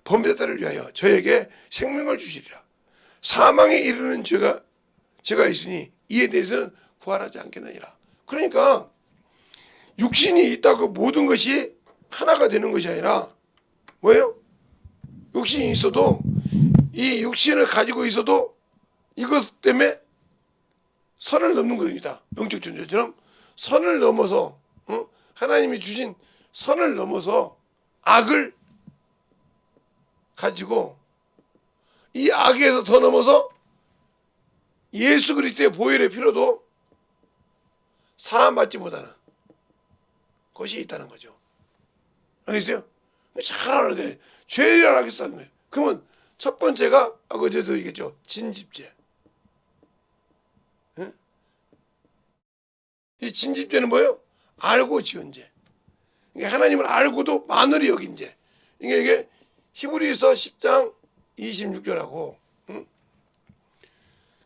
범죄자를 위하여 저에게 생명을 주시리라. 사망에 이르는 죄가 있으니 이에 대해서는 구하라지 않겠느니라. 그러니까 육신이 있다고 모든 것이 하나가 되는 것이 아니라 뭐예요? 육신이 있어도 이 육신을 가지고 있어도 이것 때문에 선을 넘는 것이다. 영적 존재처럼 선을 넘어서 하나님이 주신 선을 넘어서 악을 가지고 이 악에서 더 넘어서 예수 그리스도의 보혈의 피로도 사함받지 못하는 것이 있다는 거죠. 알겠어요? 잘 알아야 죄를 안 하겠다는 거예요. 그러면 첫 번째가 어제도 얘기했죠. 진집죄. 이 진집죄는 뭐예요? 알고 지은 죄. 하나님을 알고도 만으로 여긴 죄. 이게 히브리서 10장 26절하고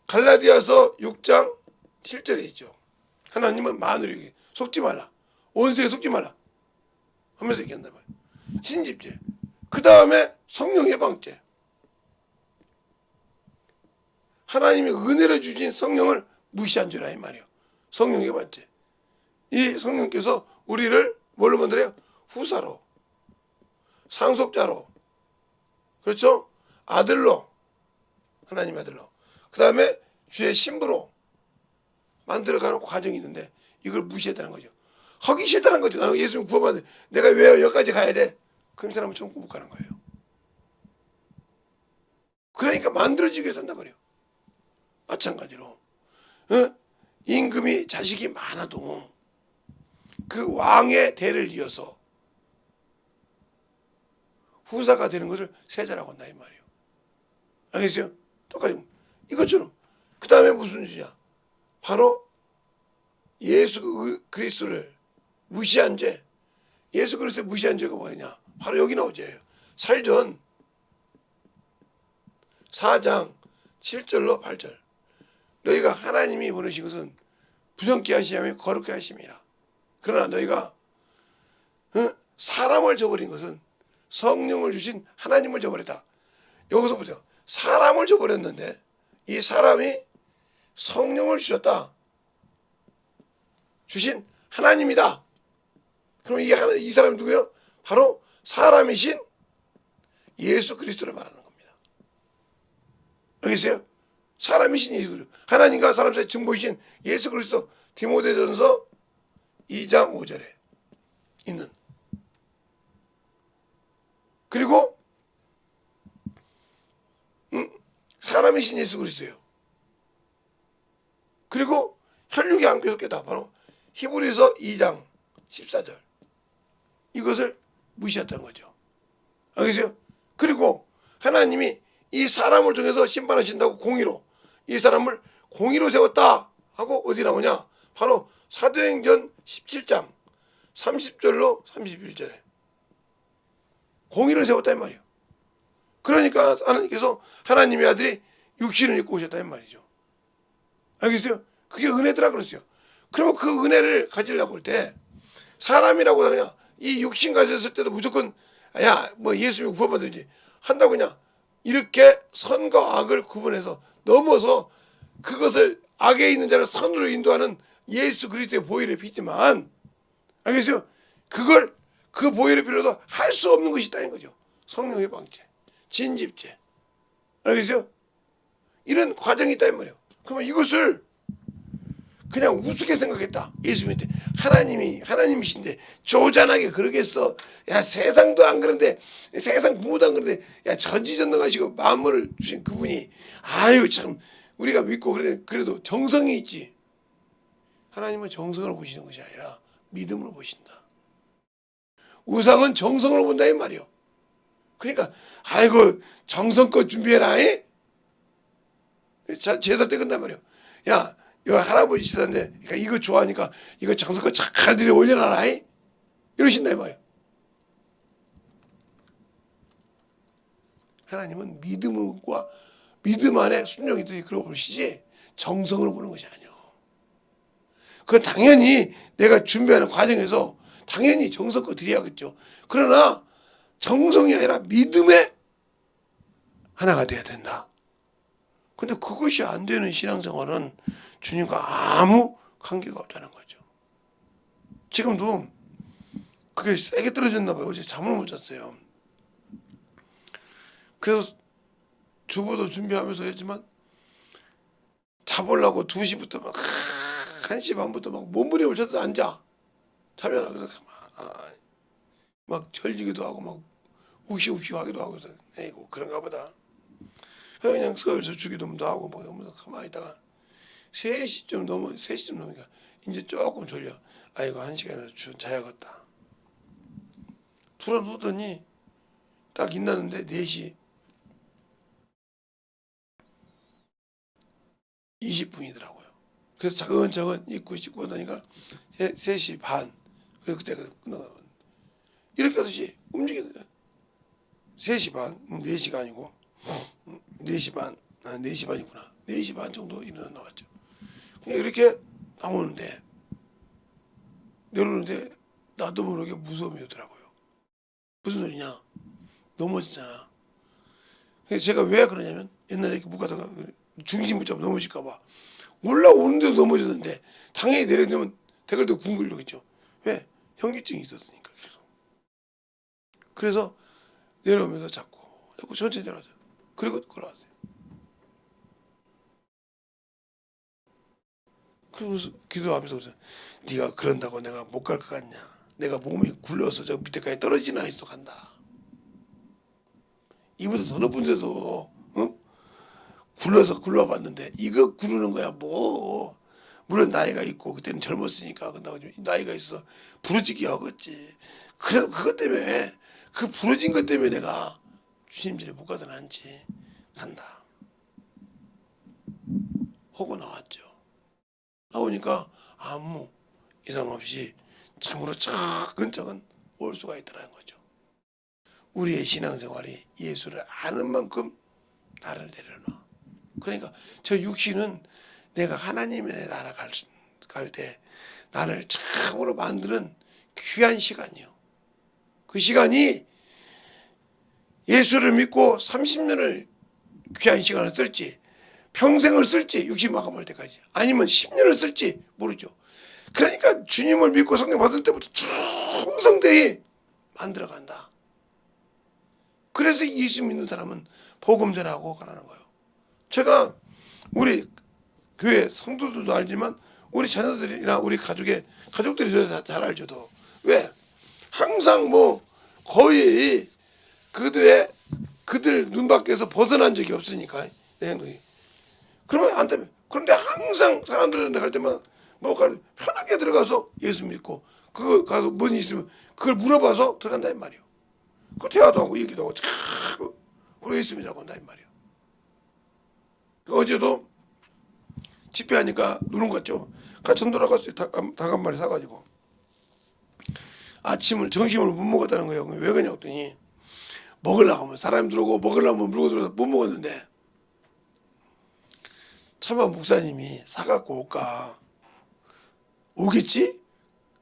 갈라디아서 6장 7절에 있죠. 하나님은 만으로 여기 속지 말라. 원수에 속지 말라 하면서 얘기한단 말이에요. 진집죄. 그 다음에 성령 예방죄. 하나님이 은혜로 주신 성령을 무시한 죄라 이 말이에요. 성령 예방죄. 이 성령께서 우리를 뭘로 만들어요? 후사로, 상속자로, 그렇죠? 아들로, 하나님의 아들로, 그 다음에 주의 신부로 만들어가는 과정이 있는데 이걸 무시했다는 거죠. 하기 싫다는 거죠. 나는 예수님 구원받는데 내가 왜 여기까지 가야 돼? 그럼 사람은 천국 못 가는 거예요. 그러니까 만들어지게 된단 말이에요. 마찬가지로 임금이 자식이 많아도 그 왕의 대를 이어서 후사가 되는 것을 세자라고 한다 이 말이에요. 알겠어요? 똑같이 이것처럼 그 다음에 무슨 죄냐? 바로 예수 그리스도를 무시한 죄. 예수 그리스도를 무시한 죄가 뭐냐? 바로 여기 나오잖아요. 살전 4장 7절로 8절. 너희가 하나님이 보내신 것은 부정케 하시며 거룩케 하심이라. 그러나 너희가 사람을 저버린 것은 성령을 주신 하나님을 저버렸다. 여기서 보죠. 사람을 저버렸는데 이 사람이 성령을 주셨다. 주신 하나님이다. 그럼 이 사람이 누구예요? 바로 사람이신 예수 그리스도를 말하는 겁니다. 알겠어요? 사람이신 예수 그리스도. 하나님과 사람 사이의 증보이신 예수 그리스도. 디모데전서 2장 5절에 있는. 그리고 사람이신 예수 그리스도예요. 그리고 혈육이 안 뀌었겠다. 바로 히브리서 2장 14절. 이것을 무시했다는 거죠. 알겠어요? 그리고 하나님이 이 사람을 통해서 심판하신다고 공의로 이 사람을 공의로 세웠다 하고 어디 나오냐? 바로 사도행전 17장 30절로 31절에 공의를 세웠다 이 말이에요. 그러니까 하나님께서 하나님의 아들이 육신을 입고 오셨다 이 말이죠. 알겠어요? 그게 은혜더라 그랬어요. 그러면 그 은혜를 가지려고 할 때 사람이라고 그냥 이 육신 가졌을 때도 무조건 야 뭐 예수님이 구원받든지 한다고 그냥 이렇게 선과 악을 구분해서 넘어서 그것을 악에 있는 자를 선으로 인도하는 예수 그리스도의 보혈의 피지만 알겠어요? 그걸 그 보혈의 피로도 할 수 없는 것이 있다는 거죠. 성령의 방죄, 진집죄. 알겠어요? 이런 과정이 있다는 말이에요. 그러면 이것을 그냥 우습게 생각했다. 예수님한테 하나님이신데 조잔하게 그러겠어. 야, 세상도 안 그런데, 세상 부모도 안 그런데, 야, 전지전능하시고 만물을 주신 그분이, 아유 참 우리가 믿고 그래도 정성이 있지. 하나님은 정성을 보시는 것이 아니라 믿음을 보신다. 우상은 정성을 본다 이 말이요. 그러니까 아이고 정성껏 준비해라. 제사 때 끝난 말이요. 야, 이거 할아버지 제사인데 그러니까 이거 좋아하니까 이거 정성껏 잘 들여 올려놔라. 이러신다 이 말이요. 하나님은 믿음 안에 순종이 그러고 보시지 정성을 보는 것이 아니요. 그건 당연히 내가 준비하는 과정에서 당연히 정성껏 드려야겠죠. 그러나 정성이 아니라 믿음의 하나가 돼야 된다. 근데 그것이 안 되는 신앙생활은 주님과 아무 관계가 없다는 거죠. 지금도 그게 세게 떨어졌나 봐요. 어제 잠을 못 잤어요. 그래서 주보도 준비하면서 했지만 자보려고 2시부터 막 1시 반부터 막 몸부림을 쳐도 앉아. 자면 안 그래서 막 절지기도 하고 막 우시우시 하기도 하고 그래서 에이고 그런가 보다. 그냥 슬슬 주기도문도 하고 뭐 이러면서 가만히 있다가 3시쯤 넘으니까 이제 조금 졸려. 아이고 1시간이라도 자야겠다. 틀어놓더니 딱 있나는데 4시 20분이더라고요. 그래서 차근차근 입고 씻고 나니까 3시 반. 그래서 그때 끝나가. 이렇게 하듯이 움직이는 3시 반, 4시가 아니고 4시 반, 4시 반이구나. 4시 반 정도 일어나 나왔죠. 이렇게 나오는데 내려오는데 나도 모르게 무서움이 오더라고요. 무슨 소리냐? 넘어졌잖아. 제가 왜 그러냐면 옛날에 이렇게 못 가다가 중심 붙잡고 넘어질까 봐. 올라오는데도 넘어졌는데 당연히 내려오면 대걸도 굶으려겠죠. 왜? 현기증이 있었으니까 계속. 그래서 내려오면서 자꾸 천천히 내려왔어요. 그리고 걸어왔어요. 그러면서 기도하면서 그래서 네가 그런다고 내가 못 갈 것 같냐? 내가 몸이 굴러서 저 밑에까지 떨어지나 해서 간다. 이보다 더 높은 데도 굴러봤는데 이거 구르는 거야 뭐. 물론 나이가 있고 그때는 젊었으니까 근데 나이가 있어 부러지기 하겠지. 그래도 그것 때문에 그 부러진 것 때문에 내가 주님집에 못 가든 않지. 간다. 하고 나왔죠. 나오니까 아무 이상 없이 참으로 차근차근 올 수가 있다는 거죠. 우리의 신앙생활이 예수를 아는 만큼 나를 내려놔. 그러니까 저 육신은 내가 하나님의 나라 갈 때 나를 참으로 만드는 귀한 시간이요. 그 시간이 예수를 믿고 30년을 귀한 시간을 쓸지 평생을 쓸지 육신 마감할 때까지 아니면 10년을 쓸지 모르죠. 그러니까 주님을 믿고 성령 받을 때부터 충성되이 만들어간다. 그래서 예수 믿는 사람은 복음 전하고 가라는 거예요. 제가 우리 교회 성도들도 알지만 우리 자녀들이나 우리 가족들이 저를 잘 알죠. 왜? 항상 뭐 거의 그들 눈밖에서 벗어난 적이 없으니까 내 행동이. 그러면 안 되면 그런데 항상 사람들한테 갈 때마다 뭐 편하게 들어가서 예수 믿고 그거 가서 뭔 일 있으면 그걸 물어봐서 들어간다 이 말이요. 그 대화도 하고 얘기도 하고 참 그러고 예수 믿자고 한다 이 말이요. 어제도 집회하니까 누룽 갔죠. 가천 돌아갔어요. 닭 한 마리 사가지고 점심을 못 먹었다는 거예요. 왜 그러냐 했더니 먹으려고 하면 사람 들어오고 먹으려고 하면 물고 들어서 못 먹었는데 차마 목사님이 사갖고 오겠지?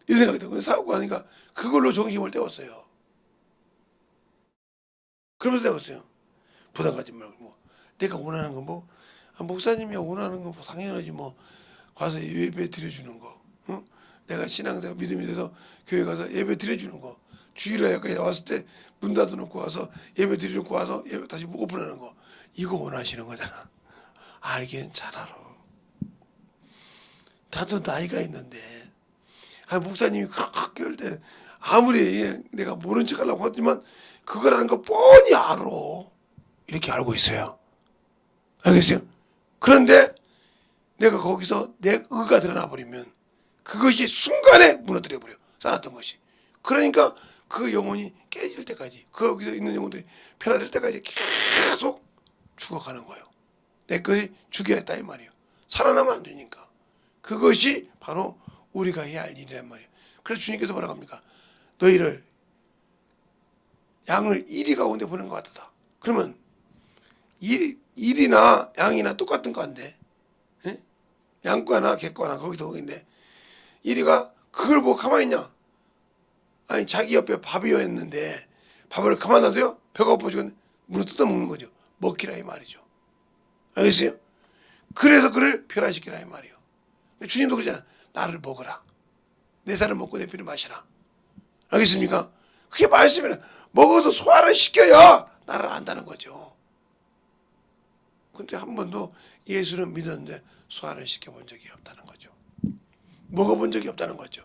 이 생각이 들어요. 사갖고 가니까 그걸로 정신을 때웠어요. 그러면서 내가 했어요. 부담 가지 말고 뭐 내가 원하는 건 뭐 목사님이 원하는 건 뭐 당연하지 뭐 가서 예배 드려주는 거. 응? 내가 신앙생활 믿음이 돼서 교회 가서 예배 드려주는 거. 주일날 여기까지 왔을 때 문 닫아놓고 와서 예배 드려놓고 와서 예배 다시 오픈하는 거. 이거 원하시는 거잖아. 알긴 잘 알아. 다들 나이가 있는데, 목사님이 그렇게 할 때 아무리 내가 모른 척 하려고 하지만 그거라는 거 뻔히 알아. 이렇게 알고 있어요. 알겠어요? 그런데 내가 거기서 내 의가 드러나 버리면 그것이 순간에 무너뜨려 버려. 쌓았던 것이. 그러니까 그 영혼이 깨질 때까지, 거기서 있는 영혼들이 변화될 때까지 계속 죽어가는 거예요. 내 것이 죽여야 했다 이 말이에요. 살아나면 안 되니까. 그것이 바로 우리가 해야 할 일이란 말이에요. 그래서 주님께서 뭐라고 합니까? 너희를 양을 이리 가운데 보낸 것 같다. 그러면 일이나 양이나 똑같은 건데, 예? 양과나 객과나 거기서 거기인데, 이리가 그걸 보고 가만히 있냐? 아니 자기 옆에 밥이 있는데 밥을 가만 놔둬요? 배가 고파지고 물어 뜯어먹는 거죠. 먹기라 이 말이죠. 알겠어요? 그래서 그를 변화시키라 이 말이에요. 주님도 그러잖아. 나를 먹어라. 내 살을 먹고 내 피를 마시라. 알겠습니까? 그게 말씀이라. 먹어서 소화를 시켜야 나를 안다는 거죠. 근데 한 번도 예수를 믿었는데 소화를 시켜본 적이 없다는 거죠. 먹어본 적이 없다는 거죠.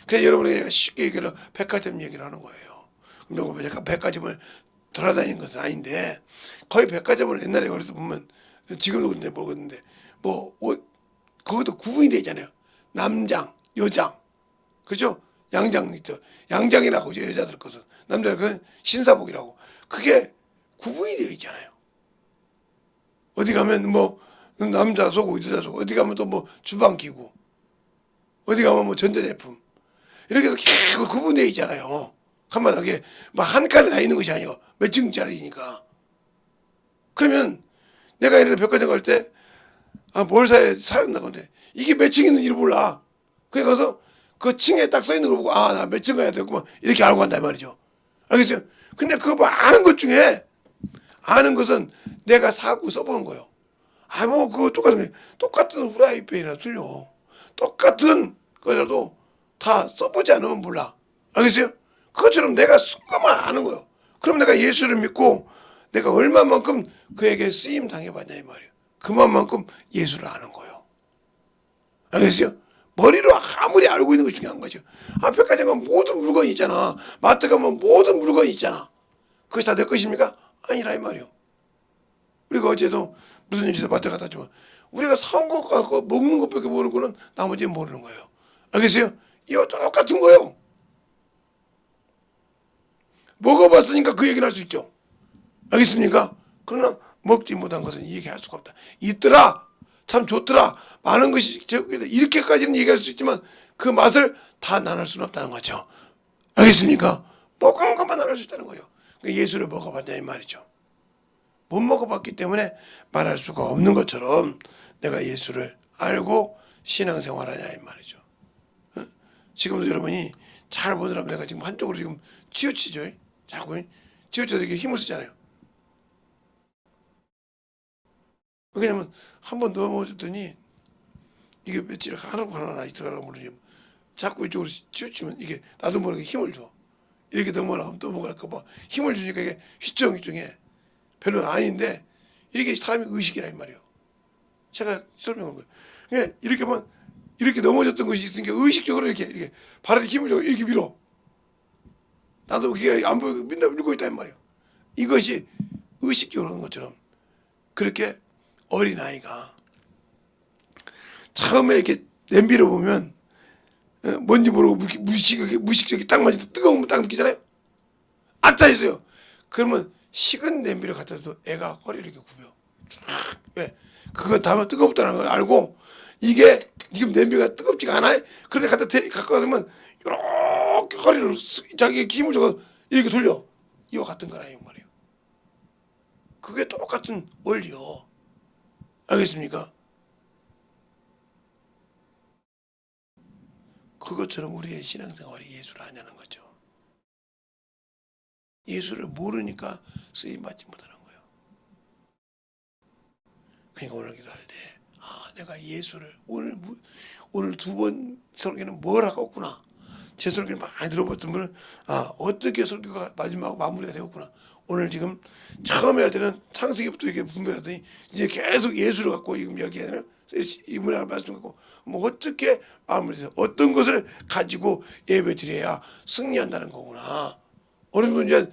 그래서 여러분에게 쉽게 얘기를 백화점 얘기를 하는 거예요. 근데 제가 백화점을 돌아다니는 것은 아닌데 거의 백화점을 옛날에 어디서 보면 지금도 그런데 모르겠는데 뭐 옷 거기도 구분이 되어 있잖아요. 남장, 여장, 그렇죠? 양장 있죠. 양장이라고 여자들 것은 남자들 그건 신사복이라고 그게 구분이 되어 있잖아요. 어디 가면 뭐 남자 속옷, 여자 속옷, 어디 가면 또 뭐 주방 기구, 어디 가면 뭐 전자제품 이렇게 해서 계속 구분되어 있잖아요. 한마디하게 뭐 한 칸에 다 있는 것이 아니고 몇 층짜리니까. 그러면 내가 예를 들어 백화점 갈 때 뭘 사야 한다고 하는데 이게 몇 층 있는지 몰라. 그래 가서 그 층에 딱 써 있는 걸 보고 나 몇 층 가야 되겠구만 이렇게 알고 간단 말이죠. 알겠어요? 근데 그거 뭐 아는 것 중에 아는 것은 내가 사고 써보는 거예요. 뭐 그거 똑같은 후라이팬이나 틀려. 똑같은 거라도 다 써보지 않으면 몰라. 알겠어요? 그것처럼 내가 쓴 것만 아는 거예요. 그럼 내가 예수를 믿고 내가 얼마만큼 그에게 쓰임 당해봤냐 이 말이에요. 그만큼 예수를 아는 거예요. 알겠어요? 머리로 아무리 알고 있는 것 중요한 거죠. 백화점 가면 모든 물건이 있잖아. 마트 가면 모든 물건이 있잖아. 그것이 다 내 것입니까? 아니라 이 말이에요. 우리가 어제도 무슨 일이 있어 마트 갔다 왔지만 우리가 사온 것 갖고 먹는 것밖에 모르는 거는 나머지는 모르는 거예요. 알겠어요? 이거 똑같은 거예요. 먹어봤으니까 그 얘기를 할 수 있죠. 알겠습니까? 그러나 먹지 못한 것은 얘기할 수가 없다. 있더라. 참 좋더라. 많은 것이 이렇게까지는 얘기할 수 있지만 그 맛을 다 나눌 수는 없다는 거죠. 알겠습니까? 먹은 것만 나눌 수 있다는 거죠. 예수를 먹어봤냐 이 말이죠. 못 먹어봤기 때문에 말할 수가 없는 것처럼 내가 예수를 알고 신앙생활하냐 이 말이죠. 지금도 여러분이 잘 보느라면 내가 지금 한쪽으로 지금 치우치죠. 자꾸 치우쳐서 이렇게 힘을 쓰잖아요. 왜냐면 한 번 넘어졌더니 이게 며칠 하나 들어가려고 모르지 자꾸 이쪽으로 치우치면 이게 나도 모르게 힘을 줘. 이렇게 넘어가면 넘어갈까 봐 힘을 주니까 이게 휘청휘청해. 별로는 아닌데 이게 사람의 의식이라 이 말이에요. 제가 설명한 거예요. 그러니까 이렇게만 이렇게 넘어졌던 것이 있으니까 의식적으로 이렇게 발을 힘을 줘 이렇게 밀어. 나도 그게 안 보이고 밀고 있다 이 말이에요. 이것이 의식적으로 하는 것처럼 그렇게 어린아이가 처음에 이렇게 냄비를 보면 뭔지 모르고 무의식적이 딱 맞을 때 뜨거운 거 딱 느끼잖아요. 아차 있어요. 그러면 식은 냄비를 갖다 둬도 애가 허리를 이렇게 굽혀. 왜? 그거 다음에 뜨겁다는 걸 알고 이게 지금 냄비가 뜨겁지가 않아요. 그런데 갖고 가면 이렇게 허리를 자기 힘을 줘서 이렇게 돌려. 이와 같은 거라 이 말이에요. 그게 똑같은 원리요. 알겠습니까? 그것처럼 우리의 신앙생활이 예수를 아냐는 거죠. 예수를 모르니까 쓰임받지 못하는 거예요. 그러니까 오늘 기도할 때 내가 예수를 오늘 두 번 설교는 뭘 하고 없구나. 제 설교를 많이 들어봤던 분은 어떻게 설교가 마지막 마무리가 되었구나. 오늘 지금 처음에 할 때는 창세기부터 이렇게 분별하더니 이제 계속 예수를 갖고 지금 여기에는 이분의 말씀 갖고 뭐 어떻게 아무래도 어떤 것을 가지고 예배드려야 승리한다는 거구나. 어느 정도 이제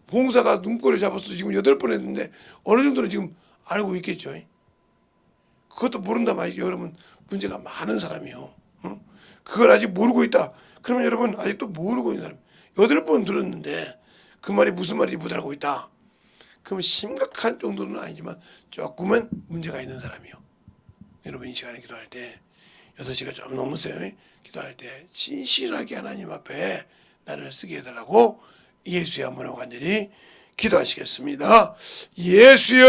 봉사가 눈꼬리를 잡았어 지금 8번 했는데 어느 정도는 지금 알고 있겠죠. 그것도 모른다 말이죠. 여러분 문제가 많은 사람이요. 그걸 아직 모르고 있다. 그러면 여러분 아직도 모르고 있는 사람 8번 들었는데 그 말이 무슨 말인지 못 알고 있다. 그러면 심각한 정도는 아니지만 조금은 문제가 있는 사람이요. 여러분 이 시간에 기도할 때 6시가 좀 넘으세요. 기도할 때 진실하게 하나님 앞에 나를 쓰게 해달라고 예수의 한번하고 간절히 기도하시겠습니다. 예수여!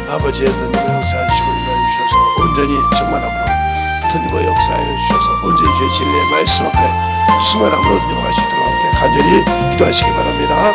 아버지의 능력을 역사하시고 인도하주셔서 온전히 충만함으로 터니버 역사하여 주셔서 온전히 주의 진리의 말씀 앞에 충만함으로 들어갈 수 있도록 함께 간절히 기도하시기 바랍니다.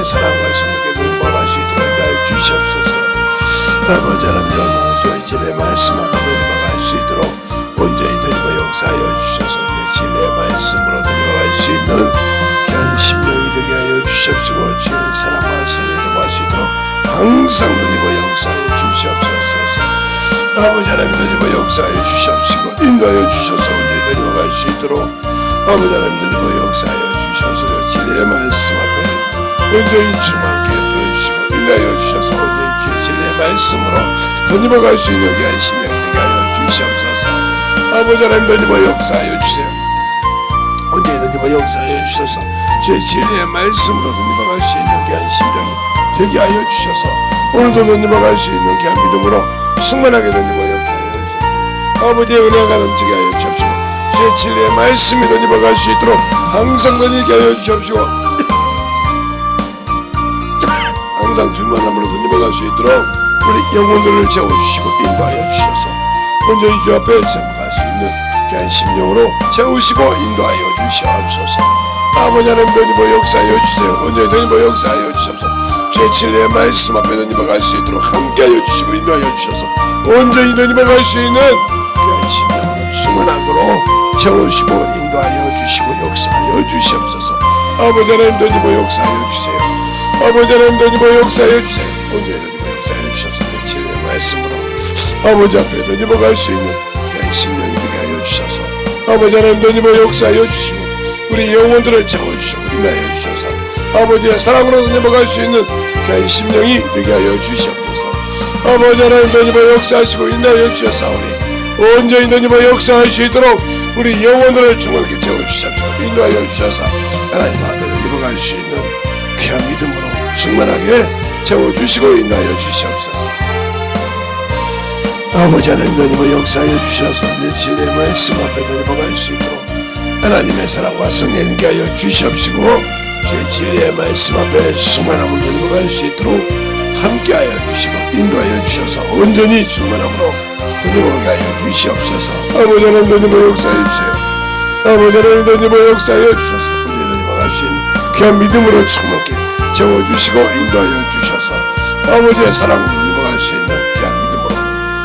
사랑과 성령께 눈박아 수 있도록 인도하여 주시옵소서. 아버지 하나님 저희 진리의 말씀 앞에 눈박아 수 있도록 온전히 드리고 역사하여 주셔서 진리의 말씀으로 눈박아 수 있는 귀한 심령이 되게 하여 주시옵시고 주의 사랑과 성령께 눈박아 수 있도록 항상 눈이고 역사하여 주시옵소서. 아버지 하나님 눈이고 역사하여 주시옵시고 인도하여 주셔서 온전히 드리고 수 있도록 아버지 하나님 눈이고 역사하여 주셔서 진리의 말씀 앞에 온전히 주님께 보여주시고 인도하여 주셔서 온전히 주의 진리의 말씀으로 던집어갈 수 있는 귀한 심령이 되게 하여 주시옵소서. 아버지 하나님 던집어 역사하여 주세요. 온전히 던집어 역사하여 주셔서 주의 진리의 말씀으로 던집어갈 수 있는 귀한 심령이 되게 하여 주셔서 오늘도 던집어갈 수 있는 귀한 믿음으로 충만하게 던집어 역사하여 주셔서 아버지의 은혜가 넘치게 하여 주시옵시고 주의 진리의 말씀이 던집어갈 수 있도록 항상 던지게 하여 주시옵시고 항상 주만함으로 던져갈 수 있도록 우리 영혼들을 채워주시고 인도하여 주셔서 온전히 주 앞에 생각할 수 있는 귀한 심령으로 채우시고 인도하여 주시옵소서. 아버지 하나님 던집어 역사하여 주세요. 온전히 던집어 역사하여 주셔서 주의 진리의 말씀 앞에 던집어갈 수 있도록 함께하여 주시고 인도하여 주셔서 온전히 던집어갈 수 있는 귀한 심령으로 충만함으로 채우시고 인도하여 주시고 역사하여 주시옵소서. 아버지 하나님 던집어 역사하여 주세요. 아버지 하나님 던집어 역사하여 주세요. 온전히 던집어 역사하여 주셔서 진리의 말씀으로 아버지 앞에 던집어 갈 수 있는 그런 심령이 되게 하여 주셔서 아버지 하나님 던집어 역사하여 주시고 우리 영혼들을 채워주시고 인하여 주셔서 아버지의 사랑으로 던집어 갈 수 있는 그런 심령이 되게 하여 주시옵소서. 아버지 하나님 던집어 역사하시고 인하여 주셔서 우리 온전히 너님의 역사할 수 있도록 우리 영혼들을 주님께 채워주셔서 인도하여 주셔서 하나님 앞에 넘어갈 수 있는 귀한 믿음으로 충만하게 채워주시고 인도하여 주시옵소서. 아버지 하나님 너님의 역사하여 주셔서 내 진리의 말씀 앞에 넘어갈 수 있도록 하나님의 사랑과 성령 함께 하여 주시옵시고 주의 진리의 말씀 앞에 충만함을 넘어갈 수 있도록 함께하여 주시고 인도하여 주셔서 온전히 충만함으로 넘어가게 하여 주시옵소서. 아버지 하나님 너님의 역사하여 주세요. 아버지 하나님 너님의 역사하여 주셔서 우리 너님과 갈 수 있는 귀한 믿음으로 충만하게 채워주시고 인도하여 주셔서 아버지의 사랑으로 너님과 갈 수 있는 귀한 믿음으로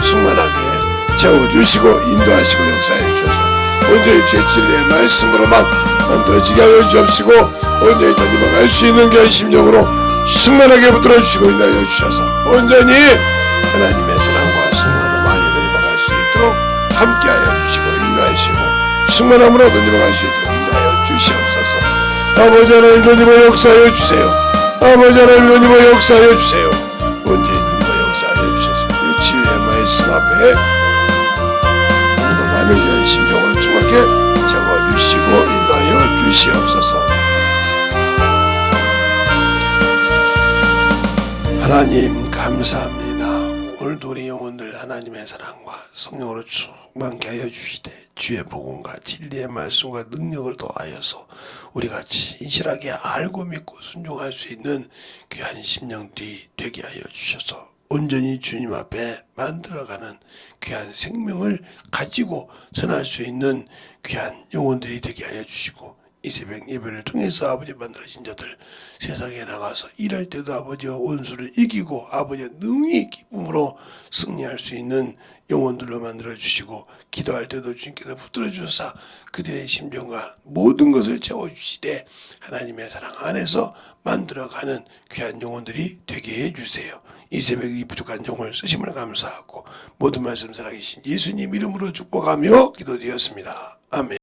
충만하게 채워주시고 인도하시고 역사해 주셔서 온전히 주의 진리의 말씀으로만 만들어지게 하여 주옵시고 온전히 너님과 갈 수 있는 귀한 심령으로 충만하게 붙들어 주시고 인도하여 주셔서 온전히 하나님의 사랑과 성령으로 많이 너님과 갈 수 있도록 함께하여 주시고 인도하시고 충만함으로 너님과 갈 수 있도록 인도하여 주시옵소서. 아버지 하나님 너님의 역사하여 주세요. 아버지 하나님 너님의 역사하여 주세요. 온전히 너님의 역사하여 주셔서 이 진리의 말씀 앞에 너님과 많은 귀한 심령으로 충만하게 채워주시고 인도하여 주시옵소서. 하나님 감사합니다. 오늘도 우리 영혼들 하나님의 사랑과 성령으로 충만케 하여 주시되 주의 복음과 진리의 말씀과 능력을 더하여서 우리가 진실하게 알고 믿고 순종할 수 있는 귀한 심령들이 되게 하여 주셔서 온전히 주님 앞에 만들어가는 귀한 생명을 가지고 전할 수 있는 귀한 영혼들이 되게 하여 주시고 이 새벽 예배를 통해서 아버지 만들어진 자들 세상에 나가서 일할 때도 아버지와 원수를 이기고 아버지의 능히 기쁨으로 승리할 수 있는 영혼들로 만들어주시고 기도할 때도 주님께서 붙들어 주셔서 그들의 심정과 모든 것을 채워주시되 하나님의 사랑 안에서 만들어가는 귀한 영혼들이 되게 해주세요. 이 새벽 이 부족한 영혼을 쓰심을 감사하고 모든 말씀 살아계신 예수님 이름으로 축복하며 기도드렸습니다. 아멘.